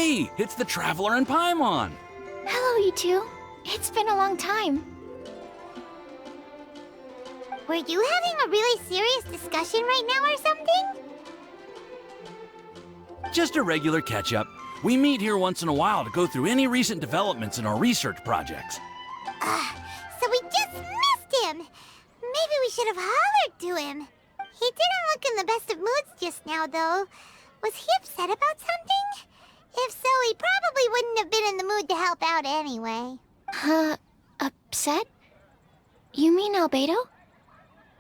Hey, it's the Traveler and Paimon. Hello, you two. It's been a long time. Were you having a really serious discussion right now or something? Just a regular catch-up. We meet here once in a while to go through any recent developments in our research projects. So we just missed him! Maybe we should have hollered to him. He didn't look in the best of moods just now, though. Was he upset about something? If so, he probably wouldn't have been in the mood to help out anyway. Upset? You mean Albedo?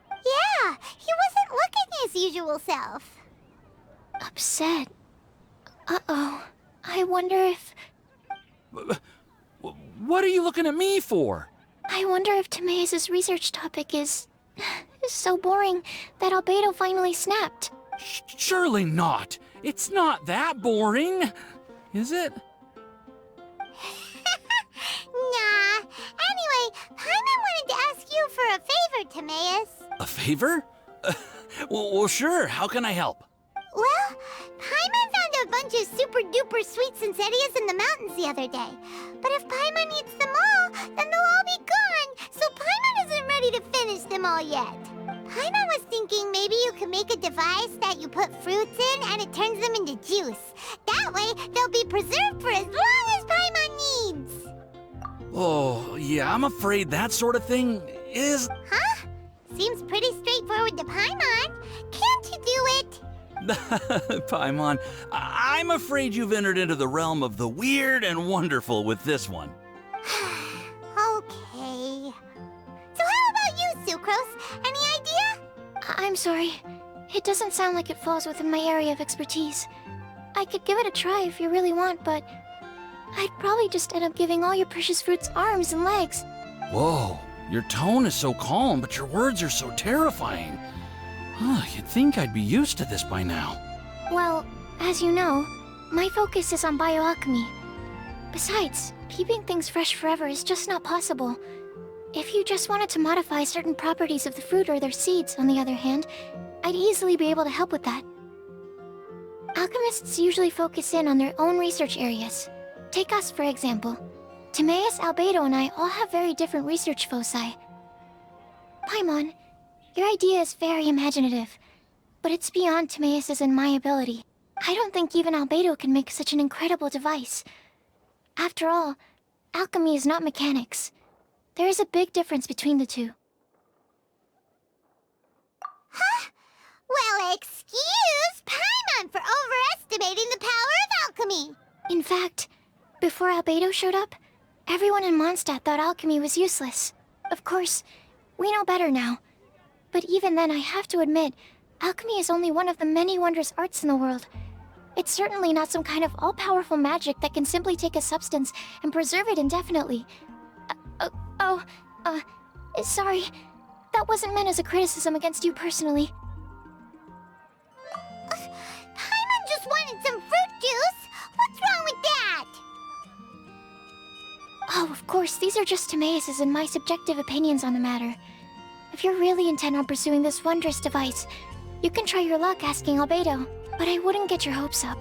Yeah, he wasn't looking his usual self. Upset? Uh-oh. I wonder if... What are you looking at me for? I wonder if Timaeus' research topic is so boring that Albedo finally snapped. Surely not. It's not that boring. Is it? Nah. Anyway, Paimon wanted to ask you for a favor, Timaeus. A favor? Well, sure. How can I help? Well, Paimon found a bunch of super-duper sweet Sincerias in the mountains the other day. But if Paimon eats them all, then they'll all be gone, so Paimon isn't ready to finish them all yet. Paimon was thinking maybe you could make a device that you put fruits in and it turns them into juice. That way, they'll be preserved for as long as Paimon needs. Oh, yeah, I'm afraid that sort of thing is... Huh? Seems pretty straightforward to Paimon. Can't you do it? Paimon, I'm afraid you've entered into the realm of the weird and wonderful with this one. Okay. So how about you, Sucrose? Any idea? I'm sorry. It doesn't sound like it falls within my area of expertise. I could give it a try if you really want, but I'd probably just end up giving all your precious fruits arms and legs. Whoa, your tone is so calm, but your words are so terrifying. You'd think I'd be used to this by now. Well, as you know, my focus is on bioalchemy. Besides, keeping things fresh forever is just not possible. If you just wanted to modify certain properties of the fruit or their seeds, on the other hand, I'd easily be able to help with that. Alchemists usually focus in on their own research areas. Take us, for example. Timaeus, Albedo, and I all have very different research foci. Paimon, your idea is very imaginative, but it's beyond Timaeus' and my ability. I don't think even Albedo can make such an incredible device. After all, alchemy is not mechanics. There is a big difference between the two. Huh? Well, excuse Paimon for overestimating the power of alchemy. In fact, before Albedo showed up, everyone in Mondstadt thought alchemy was useless. Of course, we know better now. But even then, I have to admit, alchemy is only one of the many wondrous arts in the world. It's certainly not some kind of all-powerful magic that can simply take a substance and preserve it indefinitely. Sorry. That wasn't meant as a criticism against you personally. Paimon just wanted some fruit juice. What's wrong with that? Oh, of course, these are just Timaeus' and my subjective opinions on the matter. If you're really intent on pursuing this wondrous device, you can try your luck asking Albedo, but I wouldn't get your hopes up.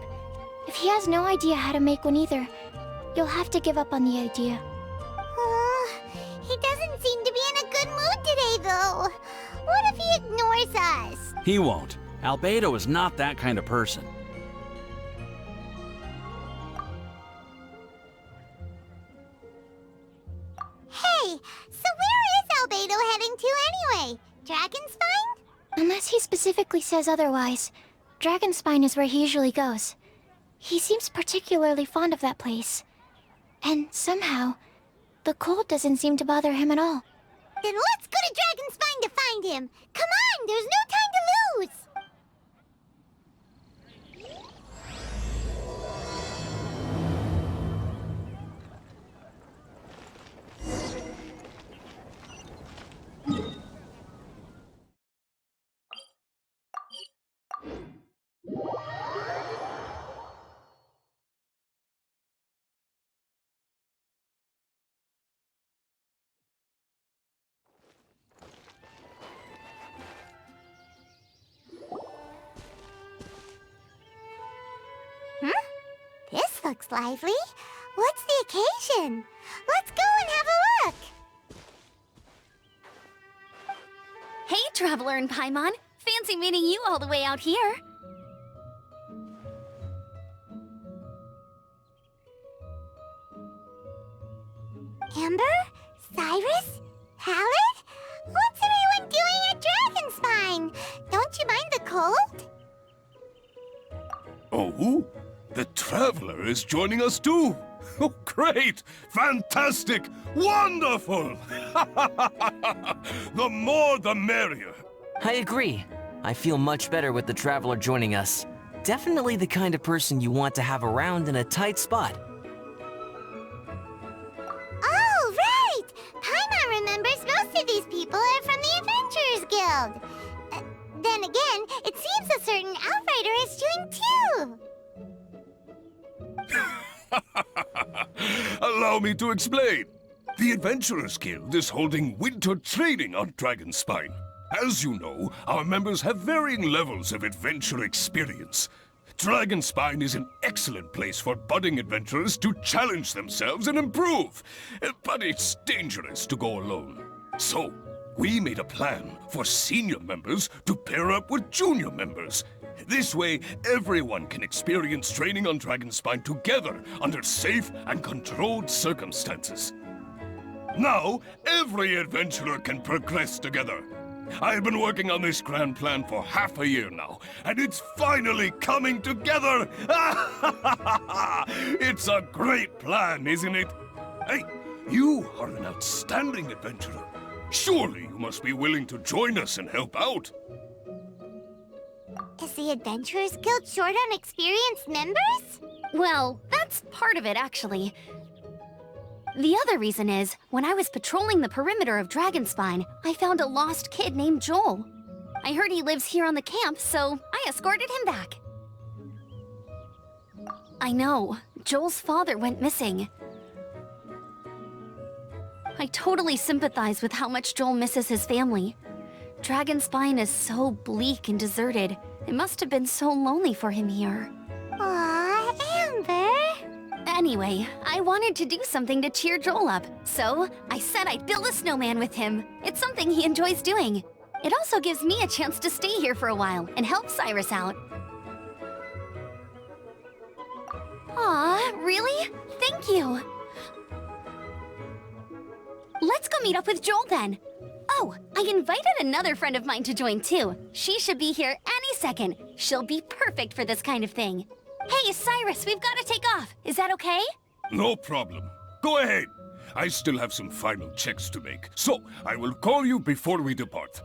If he has no idea how to make one either, you'll have to give up on the idea. He doesn't seem to be in a good mood today, though. What if he ignores us? He won't. Albedo is not that kind of person. Hey, so where is Albedo heading to anyway? Dragonspine? Unless he specifically says otherwise, Dragonspine is where he usually goes. He seems particularly fond of that place. And somehow, the cold doesn't seem to bother him at all. Then let's go to Dragonspine to find him. Come on, there's no time to lose. looks lively. What's the occasion? Let's go and have a look! Hey, Traveler and Paimon. Fancy meeting you all the way out here. Amber? Cyrus? Halid? What's everyone doing at Dragonspine? Don't you mind the cold? Oh, the Traveler is joining us too. Oh, great! Fantastic! Wonderful! The more the merrier. I agree. I feel much better with the Traveler joining us. Definitely the kind of person you want to have around in a tight spot. Oh, right! Paimon remembers most of these people are from the Adventurers Guild. Then again, it seems a certain Outrider is joined too. Allow me to explain. The Adventurers Guild is holding winter training on Dragonspine. As you know, our members have varying levels of adventure experience. Dragonspine is an excellent place for budding adventurers to challenge themselves and improve. But it's dangerous to go alone. So, we made a plan for senior members to pair up with junior members. This way, everyone can experience training on Dragonspine together under safe and controlled circumstances. Now, every adventurer can progress together. I've been working on this grand plan for half a year now, and it's finally coming together! It's a great plan, isn't it? Hey, you are an outstanding adventurer. Surely you must be willing to join us and help out. Is the Adventurers Guild short on experienced members? Well, that's part of it, actually. The other reason is, when I was patrolling the perimeter of Dragonspine, I found a lost kid named Joel. I heard he lives here on the camp, so I escorted him back. I know, Joel's father went missing. I totally sympathize with how much Joel misses his family. Dragonspine is so bleak and deserted. It must have been so lonely for him here. Aw, Amber. Anyway, I wanted to do something to cheer Joel up, so I said I'd build a snowman with him. It's something he enjoys doing. It also gives me a chance to stay here for a while and help Cyrus out. Aw, really? Thank you. Let's go meet up with Joel then. Oh, I invited another friend of mine to join too. She should be here any second. She'll be perfect for this kind of thing. Hey, Cyrus, we've got to take off. Is that okay? No problem. Go ahead. I still have some final checks to make, so I will call you before we depart.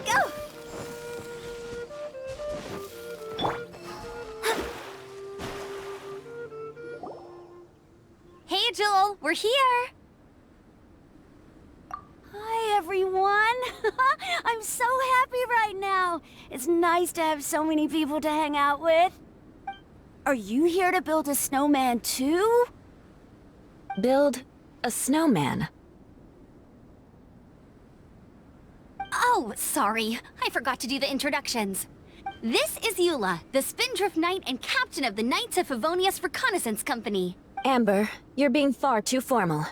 Go! Hey, Joel, we're here. Hi, everyone. I'm so happy right now. It's nice to have so many people to hang out with. Are you here to build a snowman too? Build a snowman? Oh, sorry. I forgot to do the introductions. This is Eula, the Spindrift Knight and captain of the Knights of Favonius Reconnaissance Company. Amber, you're being far too formal.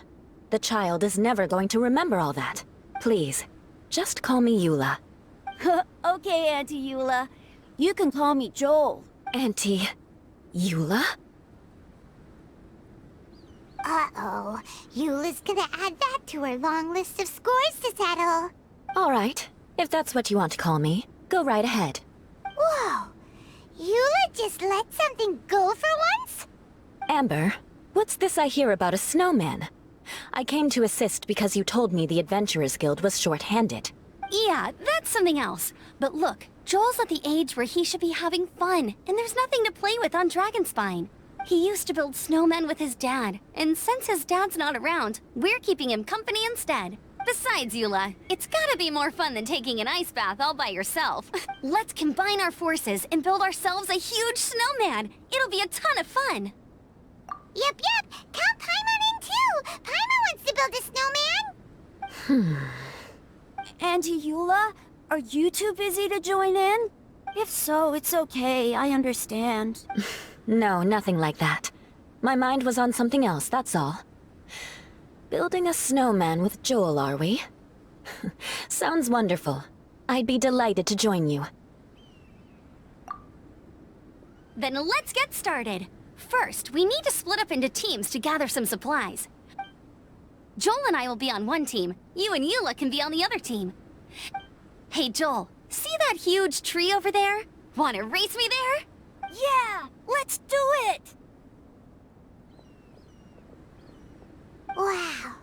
The child is never going to remember all that. Please, just call me Eula. Okay, Auntie Eula. You can call me Joel. Auntie Eula? Uh-oh. Eula's gonna add that to her long list of scores to settle. All right, if that's what you want to call me, go right ahead. Whoa! Eula just let something go for once? Amber, what's this I hear about a snowman? I came to assist because you told me the Adventurers Guild was short-handed. Yeah, that's something else. But look, Joel's at the age where he should be having fun, and there's nothing to play with on Dragonspine. He used to build snowmen with his dad, and since his dad's not around, we're keeping him company instead. Besides, Eula, it's gotta be more fun than taking an ice bath all by yourself. Let's combine our forces and build ourselves a huge snowman. It'll be a ton of fun. Yep. Count Paimon in too. Paimon wants to build a snowman. Auntie Eula, are you too busy to join in? If so, it's okay. I understand. No, nothing like that. My mind was on something else, that's all. Building a snowman with Joel, are we? Sounds wonderful. I'd be delighted to join you. Then let's get started. First, we need to split up into teams to gather some supplies. Joel and I will be on one team. You and Eula can be on the other team. Hey, Joel, see that huge tree over there? Wanna race me there? Yeah, let's do it! Wow,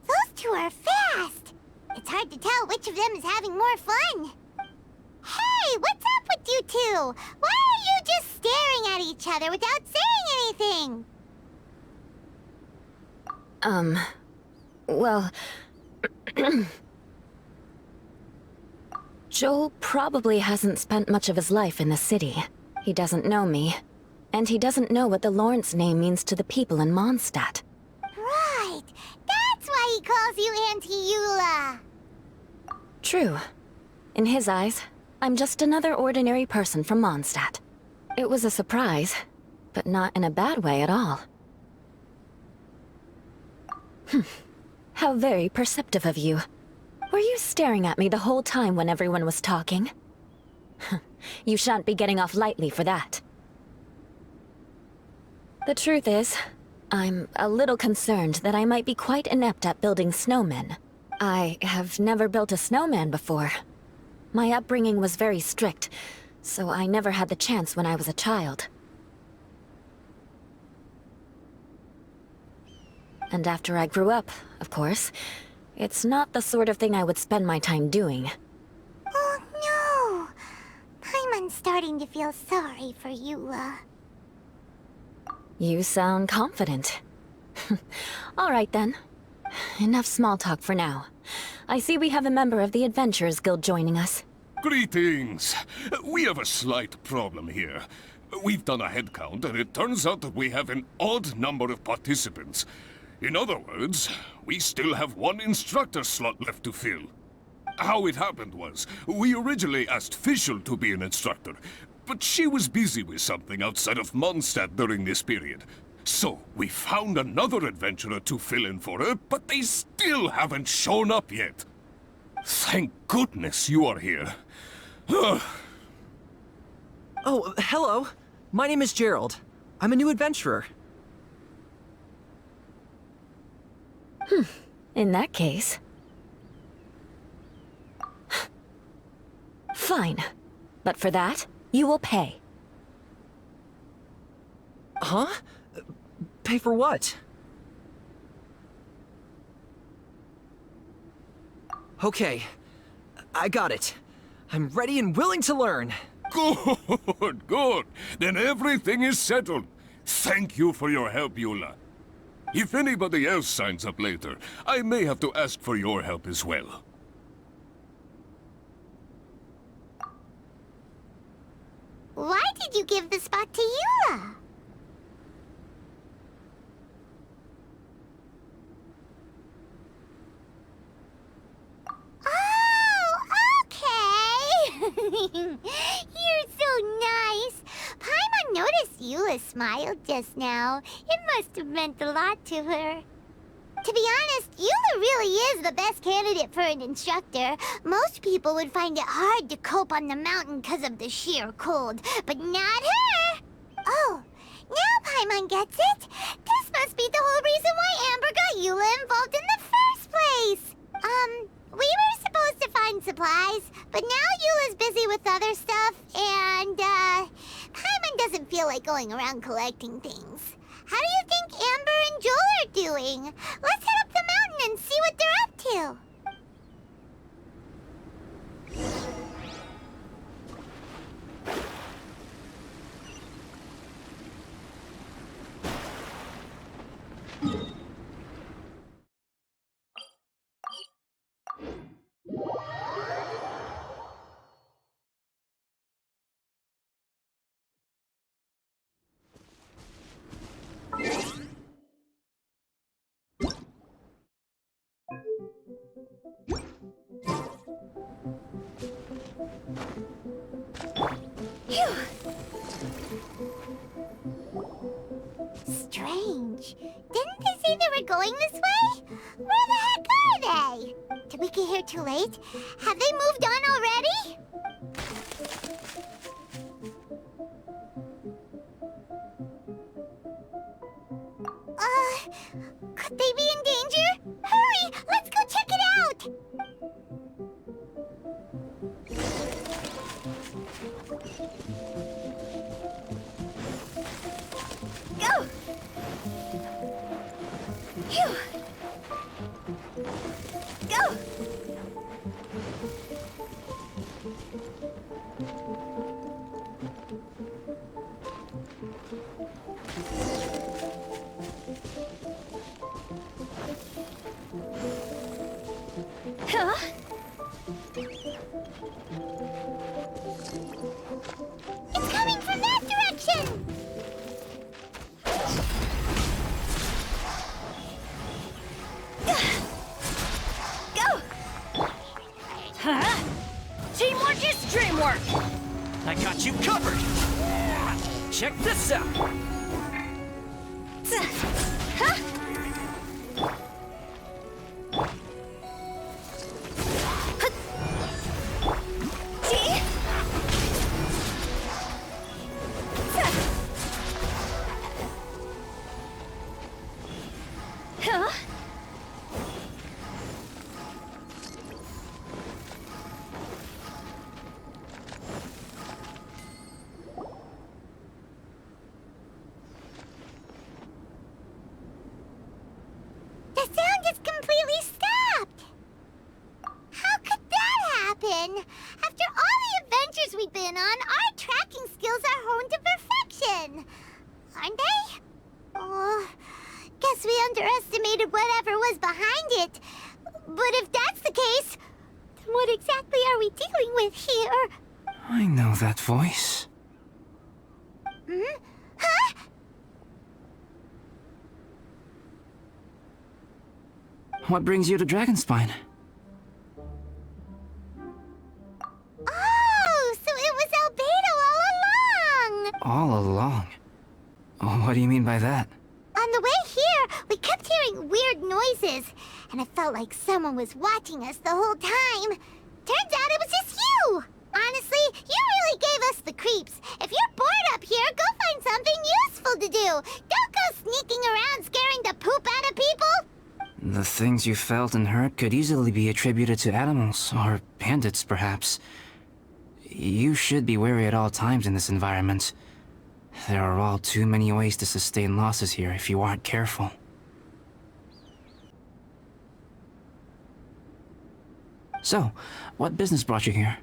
those two are fast. It's hard to tell which of them is having more fun. Hey, what's up with you two? Why are you just staring at each other without saying anything? Well... Joel probably hasn't spent much of his life in the city. He doesn't know me. And he doesn't know what the Lawrence name means to the people in Mondstadt. Right, that's why he calls you Auntie Eula. True. In his eyes, I'm just another ordinary person from Mondstadt. It was a surprise, but not in a bad way at all. How very perceptive of you. Were you staring at me the whole time when everyone was talking? You shan't be getting off lightly for that. The truth is, I'm a little concerned that I might be quite inept at building snowmen. I have never built a snowman before. My upbringing was very strict, so I never had the chance when I was a child. And after I grew up, of course, it's not the sort of thing I would spend my time doing. Oh no! Paimon's starting to feel sorry for Eula. You sound confident. All right then. Enough small talk for now. I see we have a member of the Adventurers Guild joining us. Greetings. We have a slight problem here. We've done a head count, and it turns out that we have an odd number of participants. In other words, we still have one instructor slot left to fill. How it happened was, we originally asked Fischl to be an instructor, but she was busy with something outside of Mondstadt during this period. So, we found another adventurer to fill in for her, but they still haven't shown up yet. Thank goodness you are here. Oh, hello. My name is Gerald. I'm a new adventurer. In that case... Fine. But for that, you will pay. Huh? Pay for what? Okay. I got it. I'm ready and willing to learn. Good, good. Then everything is settled. Thank you for your help, Eula. If anybody else signs up later, I may have to ask for your help as well. Why did you give the spot to Eula? Oh, okay! You're so nice. Paimon noticed Eula smiled just now. It must have meant a lot to her. To be honest, Eula really is the best candidate for an instructor. Most people would find it hard to cope on the mountain because of the sheer cold, but not her! Oh, now Paimon gets it. This must be the whole reason why Amber got Eula involved in the first place. We were supposed to find supplies, but now Eula's busy with other stuff, and, Paimon doesn't feel like going around collecting things. How do you think Amber and Joel are doing? Let's head up the mountain and see what they're up to. Phew! Strange. Didn't they say they were going this way? Where the heck are they? Did we get here too late? Have they moved on already? Could they be in danger? Hurry! Let's go check it out! Go! Phew! Go! Huh? It's coming from that direction! Go! Huh? Teamwork is dreamwork! I got you covered! Check this out! Huh? See? Huh? The sound just completely stopped! How could that happen? After all the adventures we've been on, our tracking skills are honed to perfection! Aren't they? Oh, guess we underestimated whatever was behind it. But if that's the case, then what exactly are we dealing with here? I know that voice. Hmm? Huh? What brings you to Dragonspine? Oh, so it was Albedo all along! All along? Oh, what do you mean by that? On the way here, we kept hearing weird noises, and it felt like someone was watching us the whole time. Turns out it was just you! Honestly, you really gave us the creeps. If you're bored up here, go find something useful to do. Don't go sneaking around scaring the poop out of people! The things you felt and heard could easily be attributed to animals, or bandits, perhaps. You should be wary at all times in this environment. There are all too many ways to sustain losses here if you aren't careful. So, what business brought you here?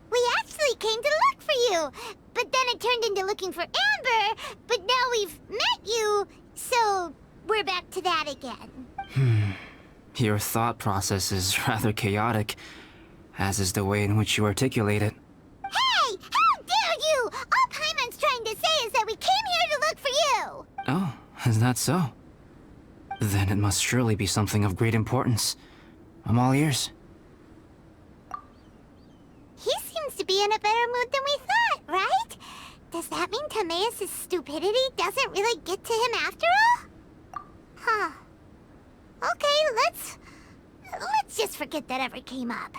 We actually came to look for you, but then it turned into looking for Amber, but now we've met you, so we're back to that again. Your thought process is rather chaotic, as is the way in which you articulate it. Hey! How dare you! All Paimon's trying to say is that we came here to look for you! Oh, is that so? Then it must surely be something of great importance. I'm all ears. He seems to be in a better mood than we thought, right? Does that mean Timaeus' stupidity doesn't really get to him after all? Huh. Okay, let's just forget that ever came up.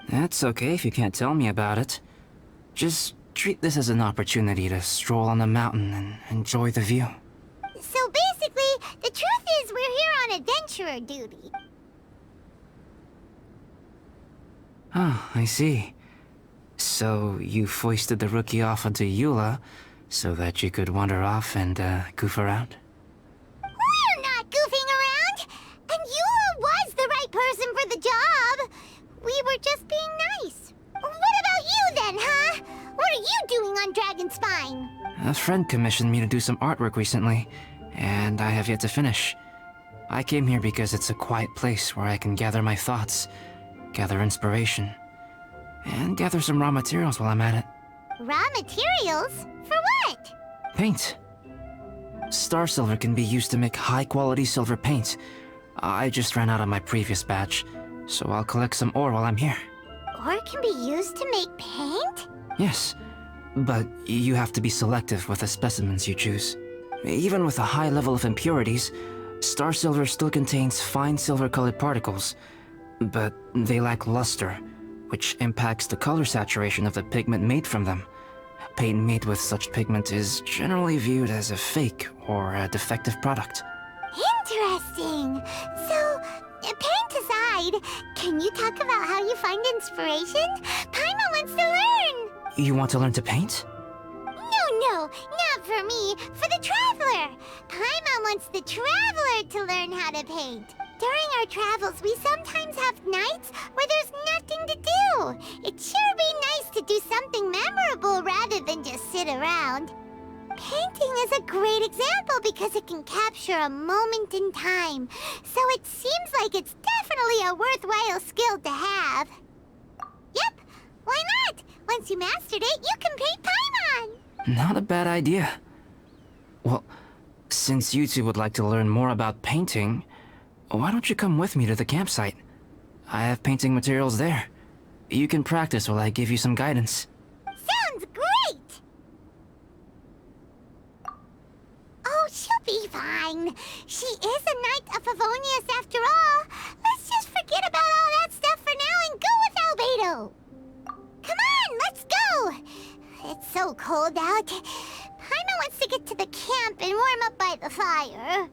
That's okay if you can't tell me about it. Just treat this as an opportunity to stroll on the mountain and enjoy the view. So basically, the truth is we're here on adventurer duty. Ah, I see. So you foisted the rookie off onto Eula so that you could wander off and goof around? We're not goofing around! And Eula was the right person for the job! We were just being nice. What about you then, huh? What are you doing on Dragonspine? A friend commissioned me to do some artwork recently, and I have yet to finish. I came here because it's a quiet place where I can gather my thoughts, gather inspiration, and gather some raw materials while I'm at it. Raw materials? For what? Paint. Star silver can be used to make high-quality silver paint. I just ran out of my previous batch, so I'll collect some ore while I'm here. Ore can be used to make paint? Yes, but you have to be selective with the specimens you choose. Even with a high level of impurities, star silver still contains fine silver-colored particles, but they lack luster, which impacts the color saturation of the pigment made from them. Paint made with such pigment is generally viewed as a fake or a defective product. Interesting. So, paint aside, can you talk about how you find inspiration? Paimon wants to learn. You want to learn to paint? No, not for me. For the Traveler. Paimon wants the Traveler to learn how to paint. During our travels, we sometimes have nights where there's nothing to do. It'd sure be nice to do something memorable rather than just sit around. Painting is a great example because it can capture a moment in time. So it seems like it's definitely a worthwhile skill to have. Yep, why not? Once you mastered it, you can paint Paimon. Not a bad idea. Well, since you two would like to learn more about painting, why don't you come with me to the campsite? I have painting materials there. You can practice while I give you some guidance. Sounds great! Oh, she'll be fine. She is a Knight of Favonius after all. Let's just forget about all that stuff for now and go with Albedo. Come on, let's go! It's so cold out. Paimon wants to get to the camp and warm up by the fire.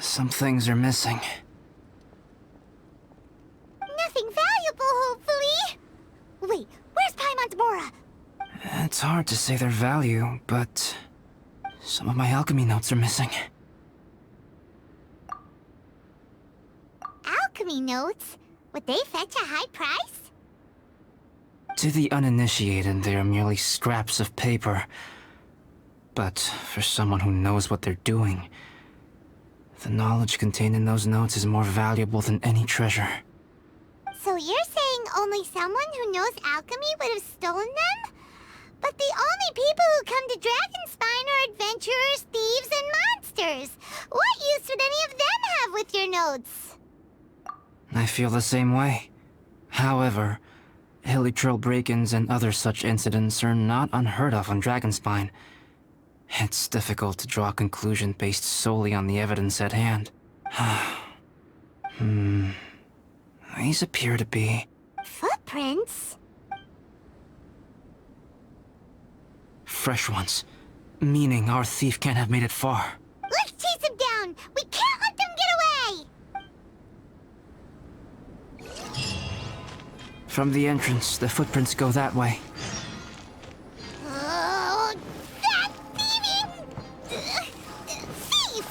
Some things are missing. Nothing valuable, hopefully. Wait, where's Paimon's Mora? It's hard to say their value, but some of my alchemy notes are missing. Alchemy notes? Would they fetch a high price? To the uninitiated, they are merely scraps of paper. But for someone who knows what they're doing, the knowledge contained in those notes is more valuable than any treasure. So you're saying only someone who knows alchemy would have stolen them? But the only people who come to Dragonspine are adventurers, thieves, and monsters. What use would any of them have with your notes? I feel the same way. However, hilly trail break-ins and other such incidents are not unheard of on Dragonspine. It's difficult to draw a conclusion based solely on the evidence at hand. These appear to be... Footprints? fresh ones. Meaning our thief can't have made it far. Let's chase him down! We can't let them get away! From the entrance, the footprints go that way. Oh, that thieving... thief!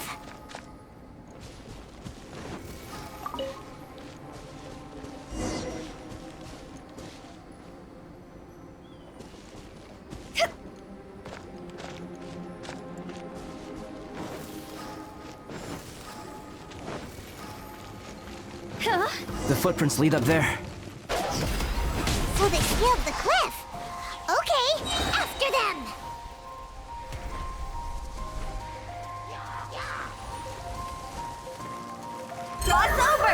The footprints lead up there. So they scaled the cliff. Okay, after them! Cross over!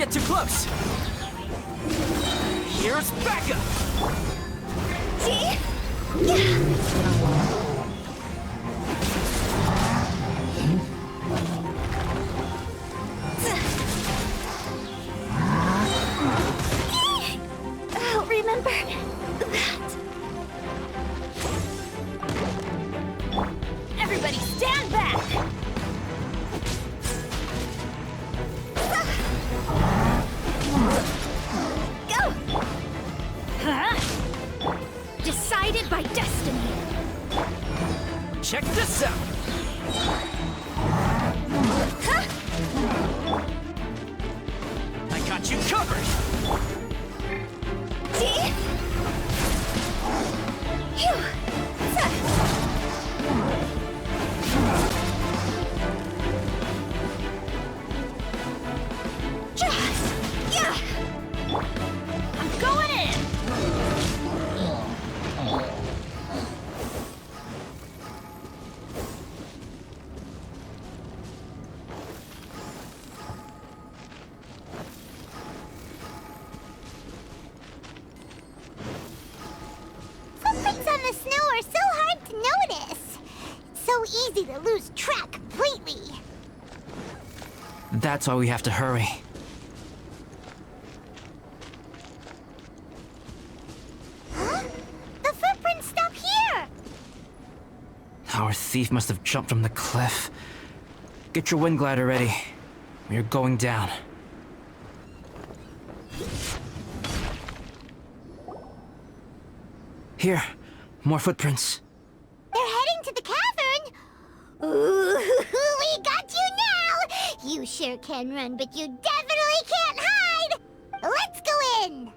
get too close. Here's backup. See? I'll remember that. Everybody stand back! Go! Huh? Decided by destiny. Check this out. Huh? I got you covered. See? Phew. Just, yeah. I'm going in. Footprints on the snow are so hard to notice. It's so easy to lose track completely. That's why we have to hurry. Huh? The footprints stop here! Our thief must have jumped from the cliff. Get your wind glider ready. We're going down. Here, more footprints. They're heading to the cavern! Ooh, we got you now! You sure can run, but you definitely can't hide! Let's go in!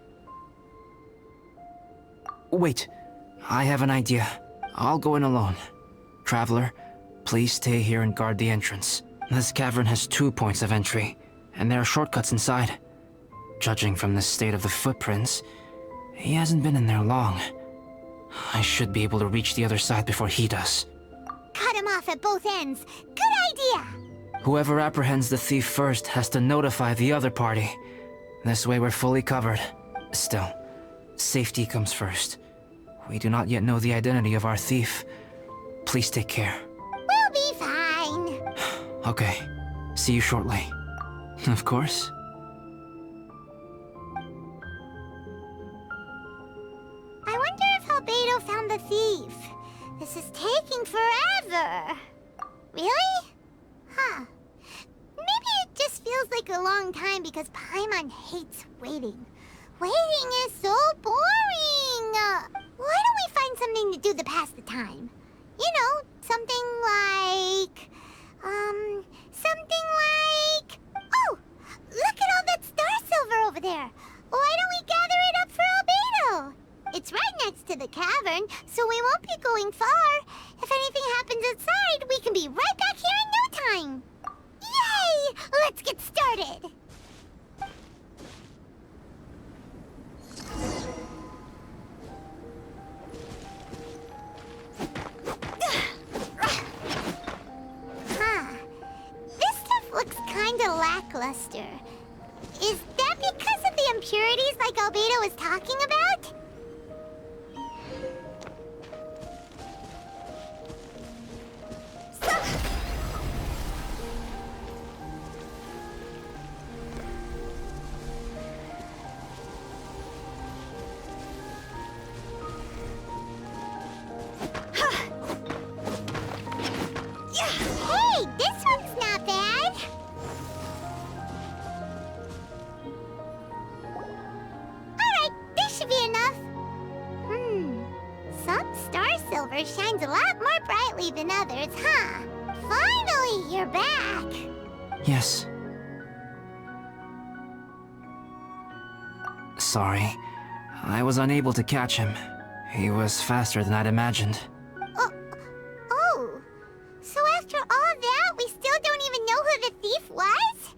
Wait, I have an idea. I'll go in alone. Traveler, please stay here and guard the entrance. This cavern has 2 points of entry, and there are shortcuts inside. Judging from the state of the footprints, he hasn't been in there long. I should be able to reach the other side before he does. Cut him off at both ends. Good idea! Whoever apprehends the thief first has to notify the other party. This way we're fully covered. Still, safety comes first. We do not yet know the identity of our thief. Please take care. We'll be fine. Okay, see you shortly. Of course. I wonder if Albedo found the thief. This is taking forever. Really? Huh. Maybe it just feels like a long time because Paimon hates waiting. Waiting is so boring. Why don't we find something to do to pass the time? You know, something like... Oh! Look at all that star silver over there! Why don't we gather it up for Albedo? It's right next to the cavern, so we won't be going far. If anything happens outside, we can be right back here in no time. Yay! Let's get started! Huh. This stuff looks kinda lackluster. Is that because of the impurities like Albedo was talking about? Hey, this one's not bad. Alright, this should be enough. Some star silver shines a lot more brightly than others, huh? Finally, you're back. Yes. Sorry. I was unable to catch him. He was faster than I'd imagined. Oh, so after all that, we still don't even know who the thief was?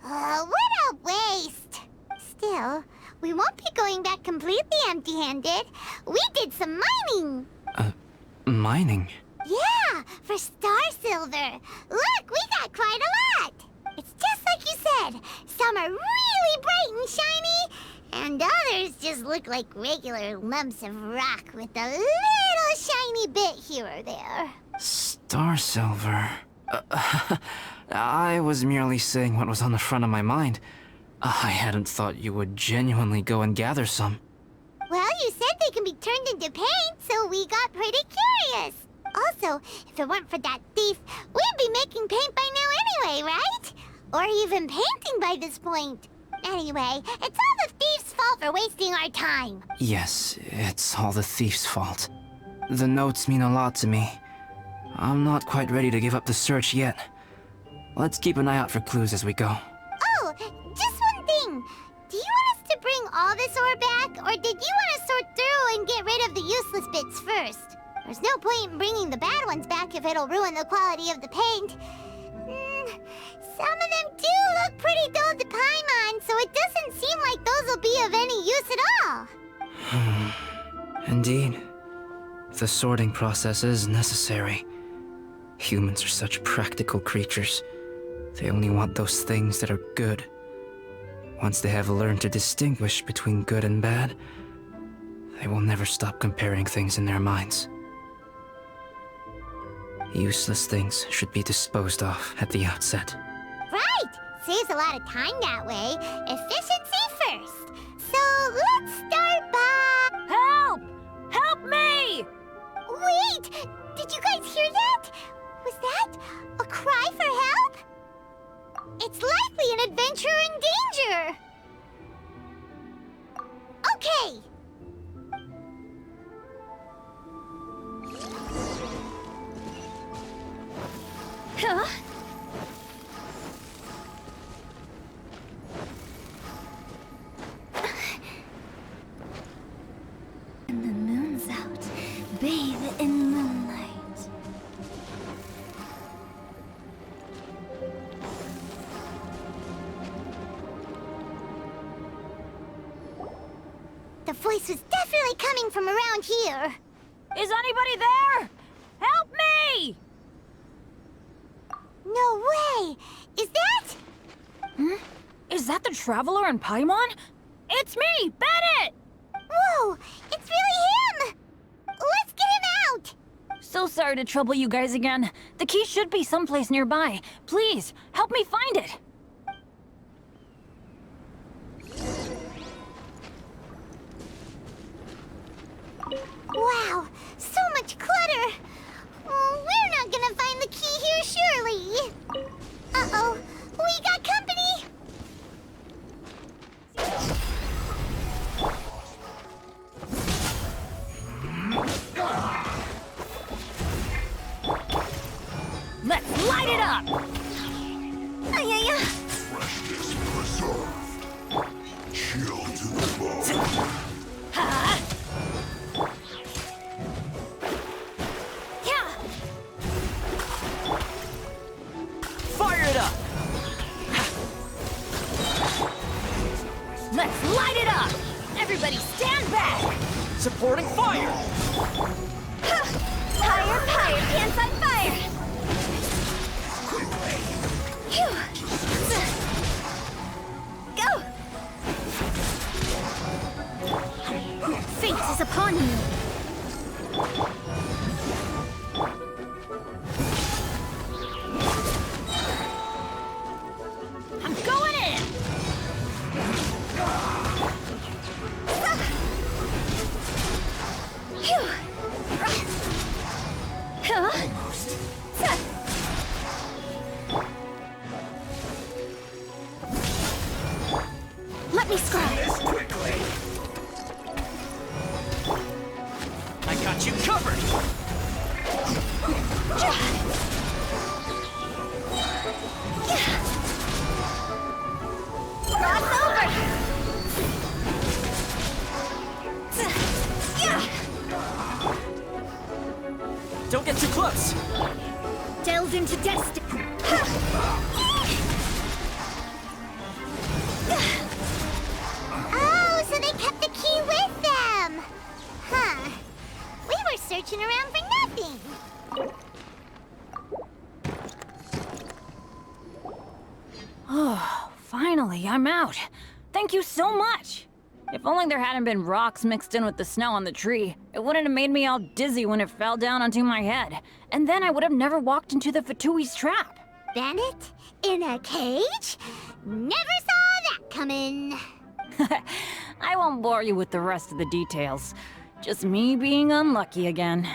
What a waste. Still, we won't be going back completely empty-handed. We did some mining. Mining? Yeah, for star silver. Look, we got quite a lot. It's just like you said. Some are really bright and shiny, and others just look like regular lumps of rock with a little shiny bit here or there. Star silver. I was merely saying what was on the front of my mind. I hadn't thought you would genuinely go and gather some. Well, you said they can be turned into paint, so we got pretty curious. Also, if it weren't for that thief, we'd be making paint by now anyway, right? Or even painting by this point. Anyway, it's all the thief's fault for wasting our time. Yes, it's all the thief's fault. The notes mean a lot to me. I'm not quite ready to give up the search yet. Let's keep an eye out for clues as we go. Oh, just one thing. Do you want us to bring all this ore back, or did you want to sort through and get rid of the useless bits first? There's no point in bringing the bad ones back if it'll ruin the quality of the paint. Some of them do look pretty dull to Paimon, so it doesn't seem like those will be of any use at all. Indeed. The sorting process is necessary. Humans are such practical creatures. They only want those things that are good. Once they have learned to distinguish between good and bad, they will never stop comparing things in their minds. Useless things should be disposed of at the outset. Right! Saves a lot of time that way. Efficiency first. So let's start by... Help! Help me! Wait! Did you guys hear that? Was that a cry for help? It's likely an adventurer in danger! Okay! Huh? And the moon's out. Bathe in moonlight. The voice was definitely coming from around here. Is anybody there? Help me! No way! Is that... Is that the Traveler in Paimon? It's me, Bennett! Whoa! It's really him! Let's get him out! So sorry to trouble you guys again. The key should be someplace nearby. Please, help me find it. Wow! So much clutter! We're not gonna find the key here, surely! Uh-oh! We got company! Let's light it up! Freshness preserved. Chill to the bone. Fire it up! Let's light it up! Everybody stand back! Supporting fire! Higher, higher, pants on fire! Phew. Go! Fate is upon you. I'm going in! Phew. Huh? Let me scry. I got you covered! Cross over. Don't get too close! Delve into destiny. Oh, so they kept the key with them! Huh. We were searching around for nothing! Finally, I'm out. Thank you so much. If only there hadn't been rocks mixed in with the snow on the tree, it wouldn't have made me all dizzy when it fell down onto my head. And then I would have never walked into the Fatui's trap. Bennett? In a cage? Never saw that coming. I won't bore you with the rest of the details. Just me being unlucky again.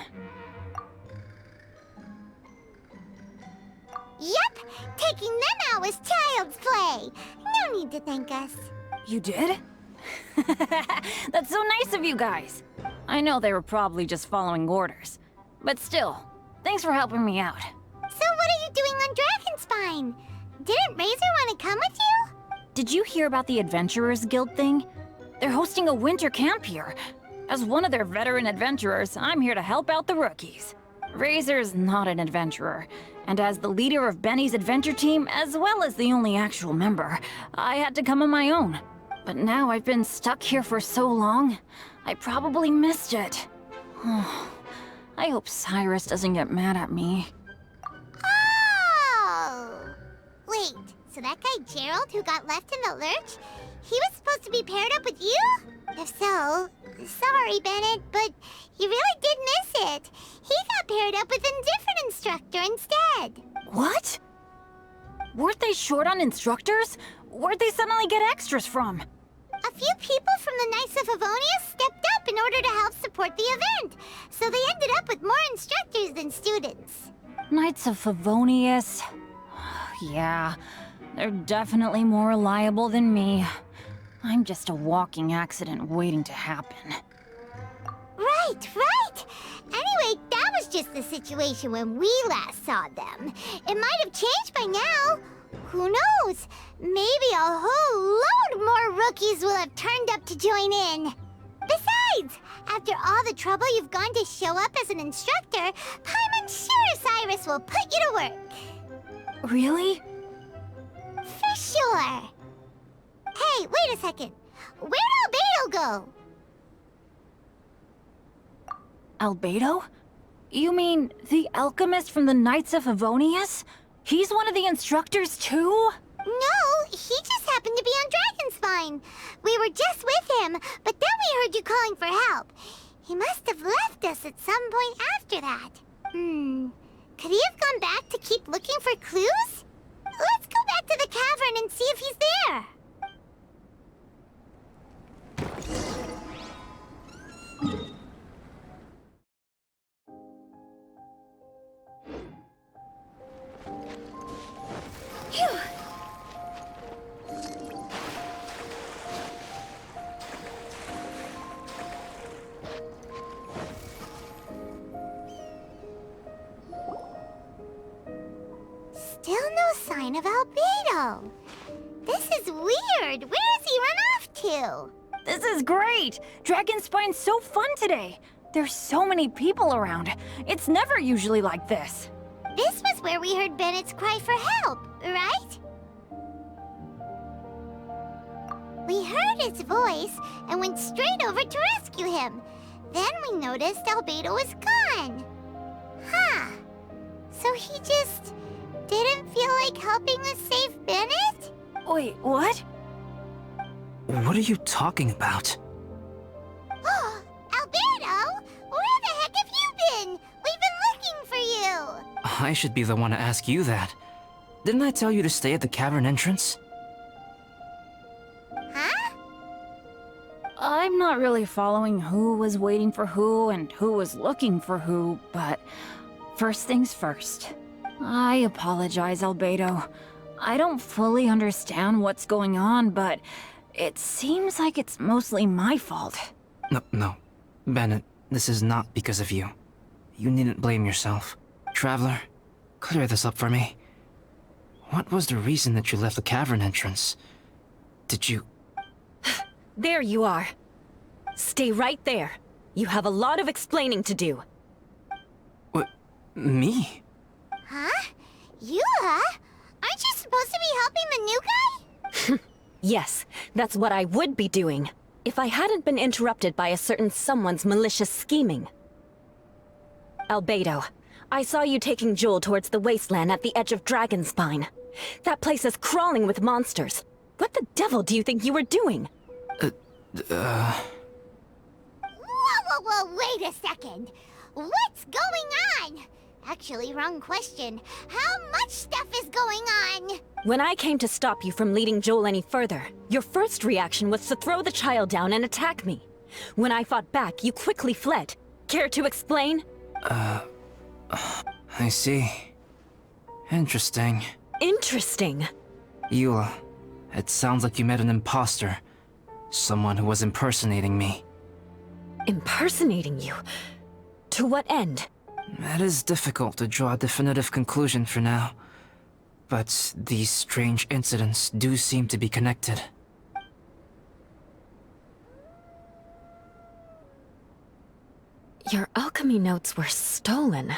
Yep, taking them out was child's play. No need to thank us. You did? That's so nice of you guys. I know they were probably just following orders. But still, thanks for helping me out. So what are you doing on Dragonspine? Didn't Razor want to come with you? Did you hear about the Adventurers Guild thing? They're hosting a winter camp here. As one of their veteran adventurers, I'm here to help out the rookies. Razor's not an adventurer, and as the leader of Benny's adventure team, as well as the only actual member, I had to come on my own. But now I've been stuck here for so long, I probably missed it. I hope Cyrus doesn't get mad at me. Oh! Wait, so that guy Gerald who got left in the lurch, he was supposed to be paired up with you? If so, sorry, Bennett, but you really did miss it. He got paired up with a different instructor instead. What? Weren't they short on instructors? Where'd they suddenly get extras from? A few people from the Knights of Favonius stepped up in order to help support the event, so they ended up with more instructors than students. Knights of Favonius? Yeah, they're definitely more reliable than me. I'm just a walking accident waiting to happen. Right, right! Anyway, that was just the situation when we last saw them. It might have changed by now. Who knows? Maybe a whole load more rookies will have turned up to join in. Besides, after all the trouble you've gone to show up as an instructor, Paimon's sure Cyrus will put you to work. Really? For sure. Hey, wait a second. Where'd Albedo go? Albedo? You mean the alchemist from the Knights of Favonius? He's one of the instructors too? No, he just happened to be on Dragonspine. We were just with him, but then we heard you calling for help. He must have left us at some point after that. Could he have gone back to keep looking for clues? Let's go back to the cavern and see if he's there. Phew. Still no sign of Albedo. This is weird. Where has he run off to? This is great! Dragonspine's so fun today! There's so many people around. It's never usually like this. This was where we heard Bennett's cry for help, right? We heard his voice and went straight over to rescue him. Then we noticed Albedo was gone. Huh. So he just didn't feel like helping us save Bennett? Wait, what? What are you talking about? Oh, Albedo! Where the heck have you been? We've been looking for you! I should be the one to ask you that. Didn't I tell you to stay at the cavern entrance? Huh? I'm not really following who was waiting for who and who was looking for who, but first things first. I apologize, Albedo. I don't fully understand what's going on, but it seems like it's mostly my fault. No. Bennett, this is not because of you. You needn't blame yourself. Traveler, clear this up for me. What was the reason that you left the cavern entrance? Did you... There you are. Stay right there. You have a lot of explaining to do. What? Me? Huh? You, huh? Aren't you supposed to be helping the new guy? Yes, that's what I would be doing, if I hadn't been interrupted by a certain someone's malicious scheming. Albedo, I saw you taking Joel towards the wasteland at the edge of Dragonspine. That place is crawling with monsters. What the devil do you think you were doing? Whoa, whoa, whoa, wait a second. What's going on? Actually, wrong question. How much stuff is going on? When I came to stop you from leading Joel any further, your first reaction was to throw the child down and attack me. When I fought back, you quickly fled. Care to explain? I see. Interesting. Interesting. Eula, it sounds like you met an imposter. Someone who was impersonating me. Impersonating you? To what end? It is difficult to draw a definitive conclusion for now. But these strange incidents do seem to be connected. Your alchemy notes were stolen.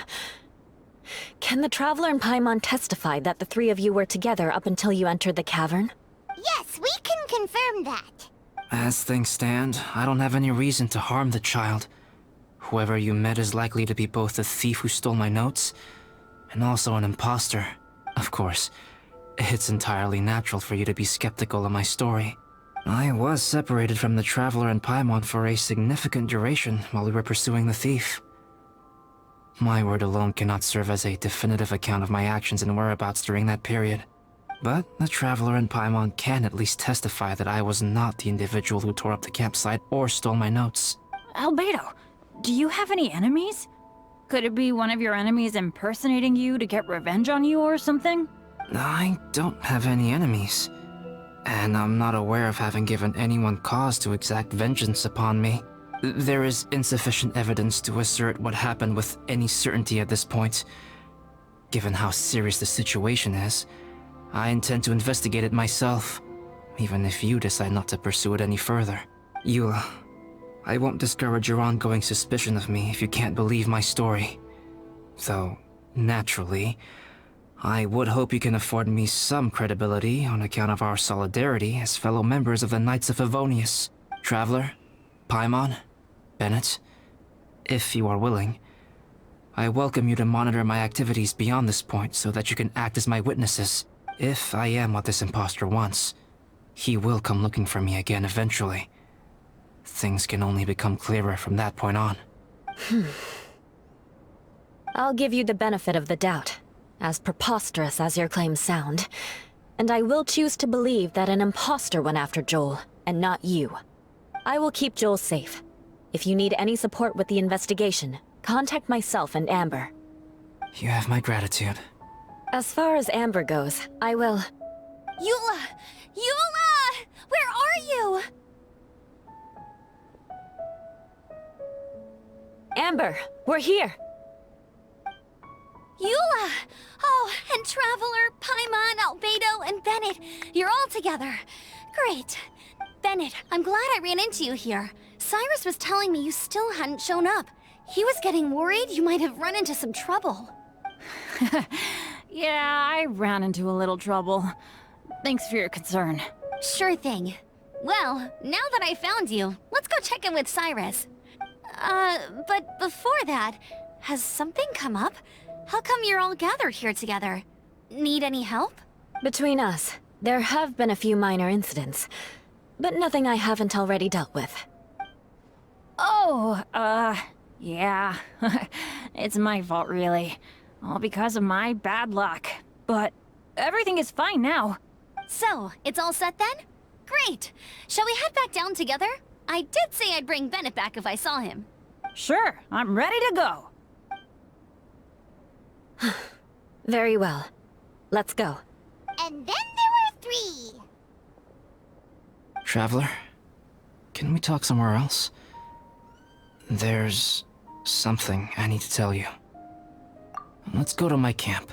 Can the Traveler and Paimon testify that the three of you were together up until you entered the cavern? Yes, we can confirm that. As things stand, I don't have any reason to harm the child. Whoever you met is likely to be both the thief who stole my notes, and also an imposter. Of course, it's entirely natural for you to be skeptical of my story. I was separated from the Traveler and Paimon for a significant duration while we were pursuing the thief. My word alone cannot serve as a definitive account of my actions and whereabouts during that period. But the Traveler and Paimon can at least testify that I was not the individual who tore up the campsite or stole my notes. Albedo, do you have any enemies? Could it be one of your enemies impersonating you to get revenge on you or something? I don't have any enemies. And I'm not aware of having given anyone cause to exact vengeance upon me. There is insufficient evidence to assert what happened with any certainty at this point. Given how serious the situation is, I intend to investigate it myself, even if you decide not to pursue it any further. Eula, I won't discourage your ongoing suspicion of me if you can't believe my story. Though, naturally, I would hope you can afford me some credibility on account of our solidarity as fellow members of the Knights of Favonius. Traveler, Paimon, Bennett, if you are willing, I welcome you to monitor my activities beyond this point so that you can act as my witnesses. If I am what this imposter wants, he will come looking for me again eventually. Things can only become clearer from that point on. I'll give you the benefit of the doubt, as preposterous as your claims sound. And I will choose to believe that an imposter went after Joel, and not you. I will keep Joel safe. If you need any support with the investigation, contact myself and Amber. You have my gratitude. As far as Amber goes, I will... Eula! Eula! Where are you? Amber, we're here! Eula! Oh, and Traveler, Paimon, Albedo, and Bennett. You're all together. Great. Bennett, I'm glad I ran into you here. Cyrus was telling me you still hadn't shown up. He was getting worried you might have run into some trouble. Yeah, I ran into a little trouble. Thanks for your concern. Sure thing. Well, now that I found you, let's go check in with Cyrus. But before that, has something come up? How come you're all gathered here together? Need any help? Between us, there have been a few minor incidents, but nothing I haven't already dealt with. Oh, yeah. It's my fault, really. All because of my bad luck. But everything is fine now. So, it's all set then? Great! Shall we head back down together? I did say I'd bring Bennett back if I saw him. Sure, I'm ready to go. Very well. Let's go. And then there were 3. Traveler, can we talk somewhere else? There's something I need to tell you. Let's go to my camp.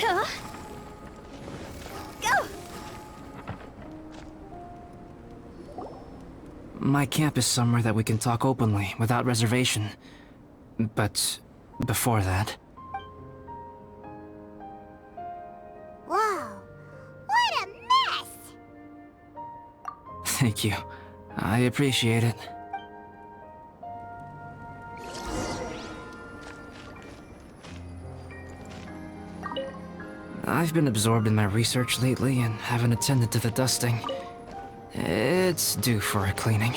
Huh? Go! My camp is somewhere that we can talk openly, without reservation. But before that... Whoa, what a mess! Thank you. I appreciate it. I've been absorbed in my research lately and haven't attended to the dusting. It's due for a cleaning.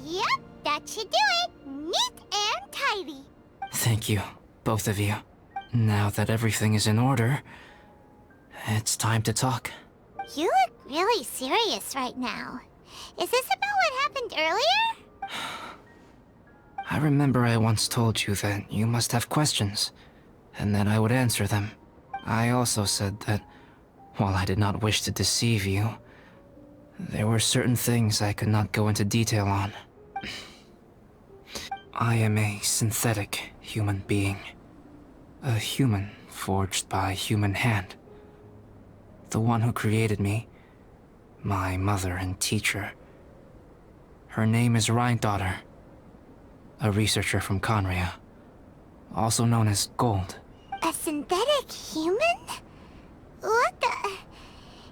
Yep, that should do it. Neat and tidy. Thank you, both of you. Now that everything is in order, it's time to talk. You look really serious right now. Is this about what happened earlier? I remember I once told you that you must have questions, and that I would answer them. I also said that, while I did not wish to deceive you, there were certain things I could not go into detail on. I am a synthetic human being. A human forged by human hand. The one who created me, my mother and teacher. Her name is Rhine-daughter, a researcher from Conria, also known as Gold. A synthetic human? What the...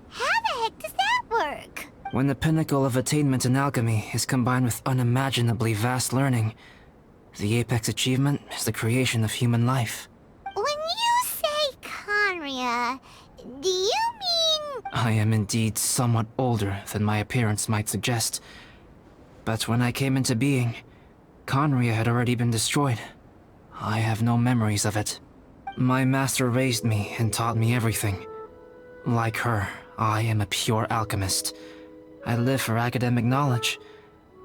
How the heck does that work? When the pinnacle of attainment in alchemy is combined with unimaginably vast learning, the apex achievement is the creation of human life. When you say Conria, do you mean... I am indeed somewhat older than my appearance might suggest. But when I came into being, Conria had already been destroyed. I have no memories of it. My master raised me and taught me everything. Like her, I am a pure alchemist. I live for academic knowledge.